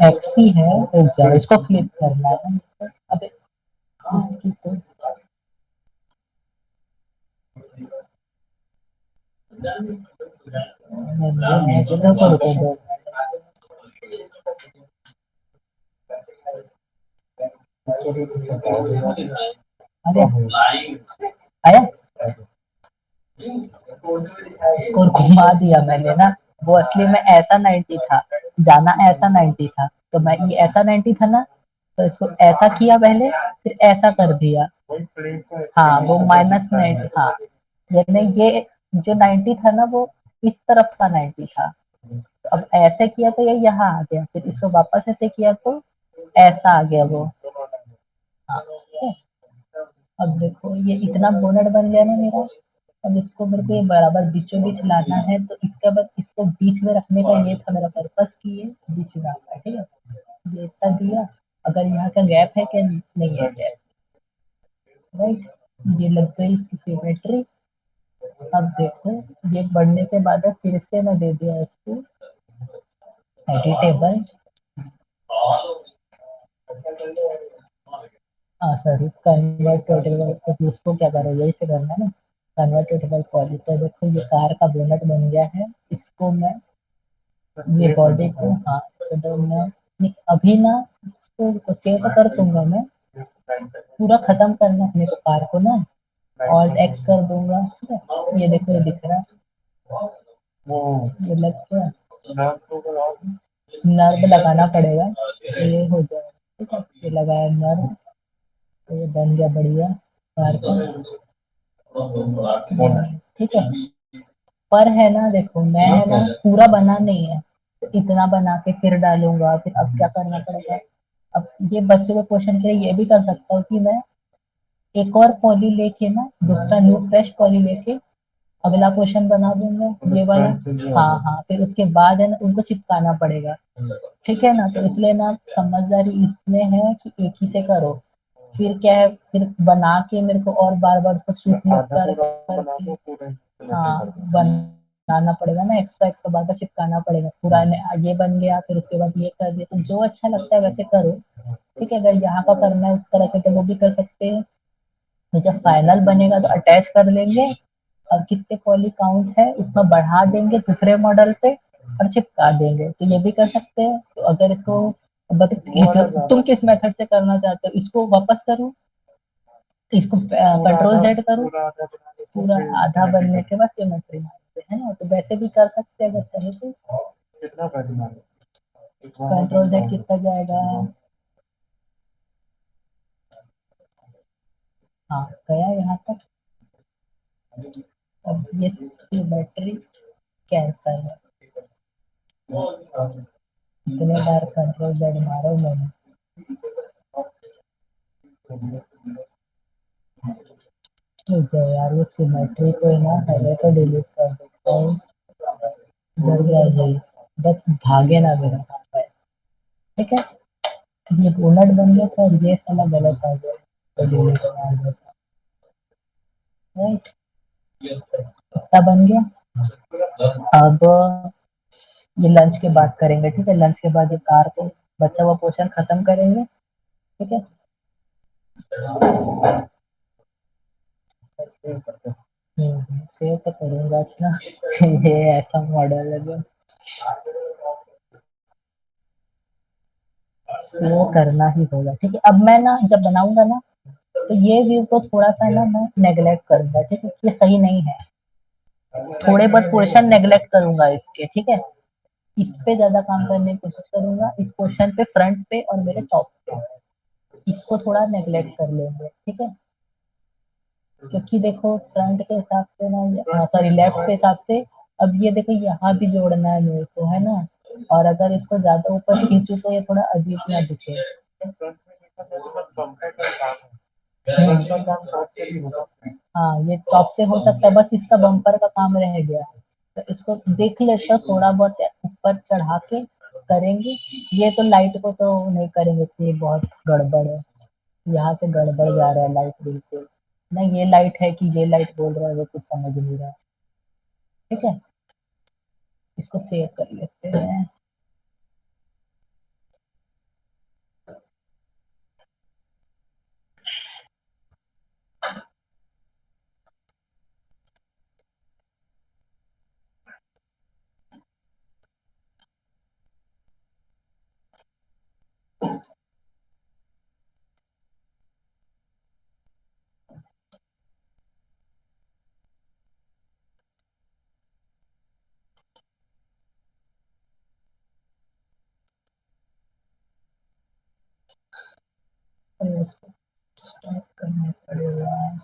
एक्सी है, रुक जाओ, इसको क्लिक करना है। अबे इसकी तो नहीं तो रुको दो। अरे आया, इसको घुमा दिया मैंने ना। वो असली में ऐसा 90 था, जाना ऐसा 90 था, तो मैं ये ऐसा 90 था ना, तो इसको ऐसा किया पहले, फिर ऐसा कर दिया। हाँ, वो -90, हाँ। यानी ये जो 90 था ना, वो इस तरफ का 90 था। तो अब ऐसे किया तो ये यहाँ आ गया, फिर इसको वापस ऐसे किया तो ऐसा आ गया वो। हाँ, ठीक है। अब देखो ये इतना बोनट बन गया ना मेरा। अब इसको मेरे को ये बराबर बीचों बीच लाना है, तो इसके बाद इसको बीच में रखने का ये था मेरा पर्पस कि ये बीच में आता है, ठीक है। ये इतना दिया, अगर यहाँ का गैप है क्या, नहीं है गैप, राइट। ये लग गई इसकी सिमेट्री। अब देखो ये बढ़ने के बाद फिर से मैं दे दिया इसको एडिटेबल, हाँ सॉरी कन्वर्टेबल, तो उसको क्या करो, यही से करना है ना, कन्वर्टेबल पॉली। तो देखो ये कार का बोनट बन गया है, इसको मैं ये बॉडी को, हाँ तो मैं नहीं, अभी ना इसको सेव तो कर दूंगा मैं, पूरा खत्म करना अपने को कार को ना, ऑल्ट एक्स कर दूंगा, ठीक है। ये देखो ये दिख रहा है, वो ये लग गया, नाम तो लगाओ। नर्व लगाना पड़ेगा, तो ये हो जाएगा, ठीक है। ये लगाया नर्व, तो ये बन गया बढ़िया कार का, ठीक है। पर है ना देखो, मैं है ना पूरा बना नहीं है, तो इतना बना के फिर डालूंगा, फिर अब क्या करना पड़ेगा। अब ये बच्चे हुए क्वेश्चन के लिए ये भी कर सकता हूँ कि मैं एक और पॉली लेके ना, दूसरा न्यू फ्रेश पॉली लेके अगला क्वेश्चन बना दूंगा ये वाला। हाँ हाँ, फिर उसके बाद है ना उनको चिपकाना पड़ेगा, ठीक है ना। तो इसलिए ना समझदारी इसमें है कि एक ही से करो, फिर क्या है, फिर बना के मेरे को और बार बार उसको स्विच मत कर करके, हाँ बनाना पड़ेगा ना, एक्स्ट्रा एक्स्ट्रा बार बार चिपकाना पड़ेगा। पूरा ये बन गया, फिर उसके बाद ये कर दिया, तो जो अच्छा लगता है वैसे करो, ठीक है। अगर यहाँ का करना है उस तरह से तो वो भी कर सकते हैं, तो जब फाइनल बनेगा तो अटैच कर लेंगे, और कितने पॉली काउंट है इसमें बढ़ा देंगे दूसरे मॉडल पे और चिपका देंगे, तो ये भी कर सकते हैं। तो अगर इसको तुम किस मेथड से करना चाहते हो, इसको वापस करो, इसको कंट्रोल जेड करो, पूरा आधा बनने के बाद सिमेट्री मारते हैं ना, तो वैसे भी कर सकते हैं अगर चाहे तो। कितना पैसे मांगे? कंट्रोल जेड कितना जाएगा, हाँ गया यहाँ तक। अब ये सिमेट्री कैंसल है, इतने बार कंट्रोल जेड मारो मैंने, जो यार ये सिमेट्री को ही ना पहले तो डिलीट कर देता हूँ, इधर भी आ जाइए, बस भागे ना मेरा काम है, ठीक है। ये बोनट बन गया था और ये साला गलत आ गया, तो डिलीट मार देता हूँ, राइट। कितना बन गया, अब ये लंच के बाद करेंगे, ठीक है। लंच के बाद ये कार को बचा हुआ पोर्शन खत्म करेंगे, ठीक है। सेव तो करूंगा ना ये ऐसा मॉडल है जो सेव करना ही होगा, ठीक है। अब मैं ना जब बनाऊंगा ना, तो ये व्यू को थोड़ा सा ना मैं नेग्लेक्ट करूंगा, ठीक है, ये सही नहीं है, थोड़े बहुत पोर्शन नेग्लेक्ट करूंगा इसके, ठीक है। इस पे ज्यादा काम करने की कोशिश करूंगा, इस पोर्शन पे, फ्रंट पे और मेरे टॉप पे, इसको थोड़ा नेग्लेक्ट कर लेंगे, ठीक है। क्योंकि देखो फ्रंट के हिसाब से ना, सॉरी लेफ्ट के हिसाब से, अब ये देखो यहाँ भी जोड़ना है मेरे को, है ना। और अगर इसको ज्यादा ऊपर खींचू तो ये थोड़ा अजीब ना दिखे, हाँ ये टॉप से हो सकता है, बस इसका बम्पर का काम रह गया, तो इसको देख लेते थोड़ा बहुत ऊपर चढ़ा के करेंगे। ये तो लाइट को तो नहीं करेंगे, कि ये बहुत गड़बड़ है, यहाँ से गड़बड़ जा रहा है लाइट बिल्कुल ना, ये लाइट है कि ये लाइट बोल रहा है वो कुछ समझ नहीं रहा, ठीक है। इसको सेव कर लेते हैं, और इसको स्टॉप करना पड़ेगा।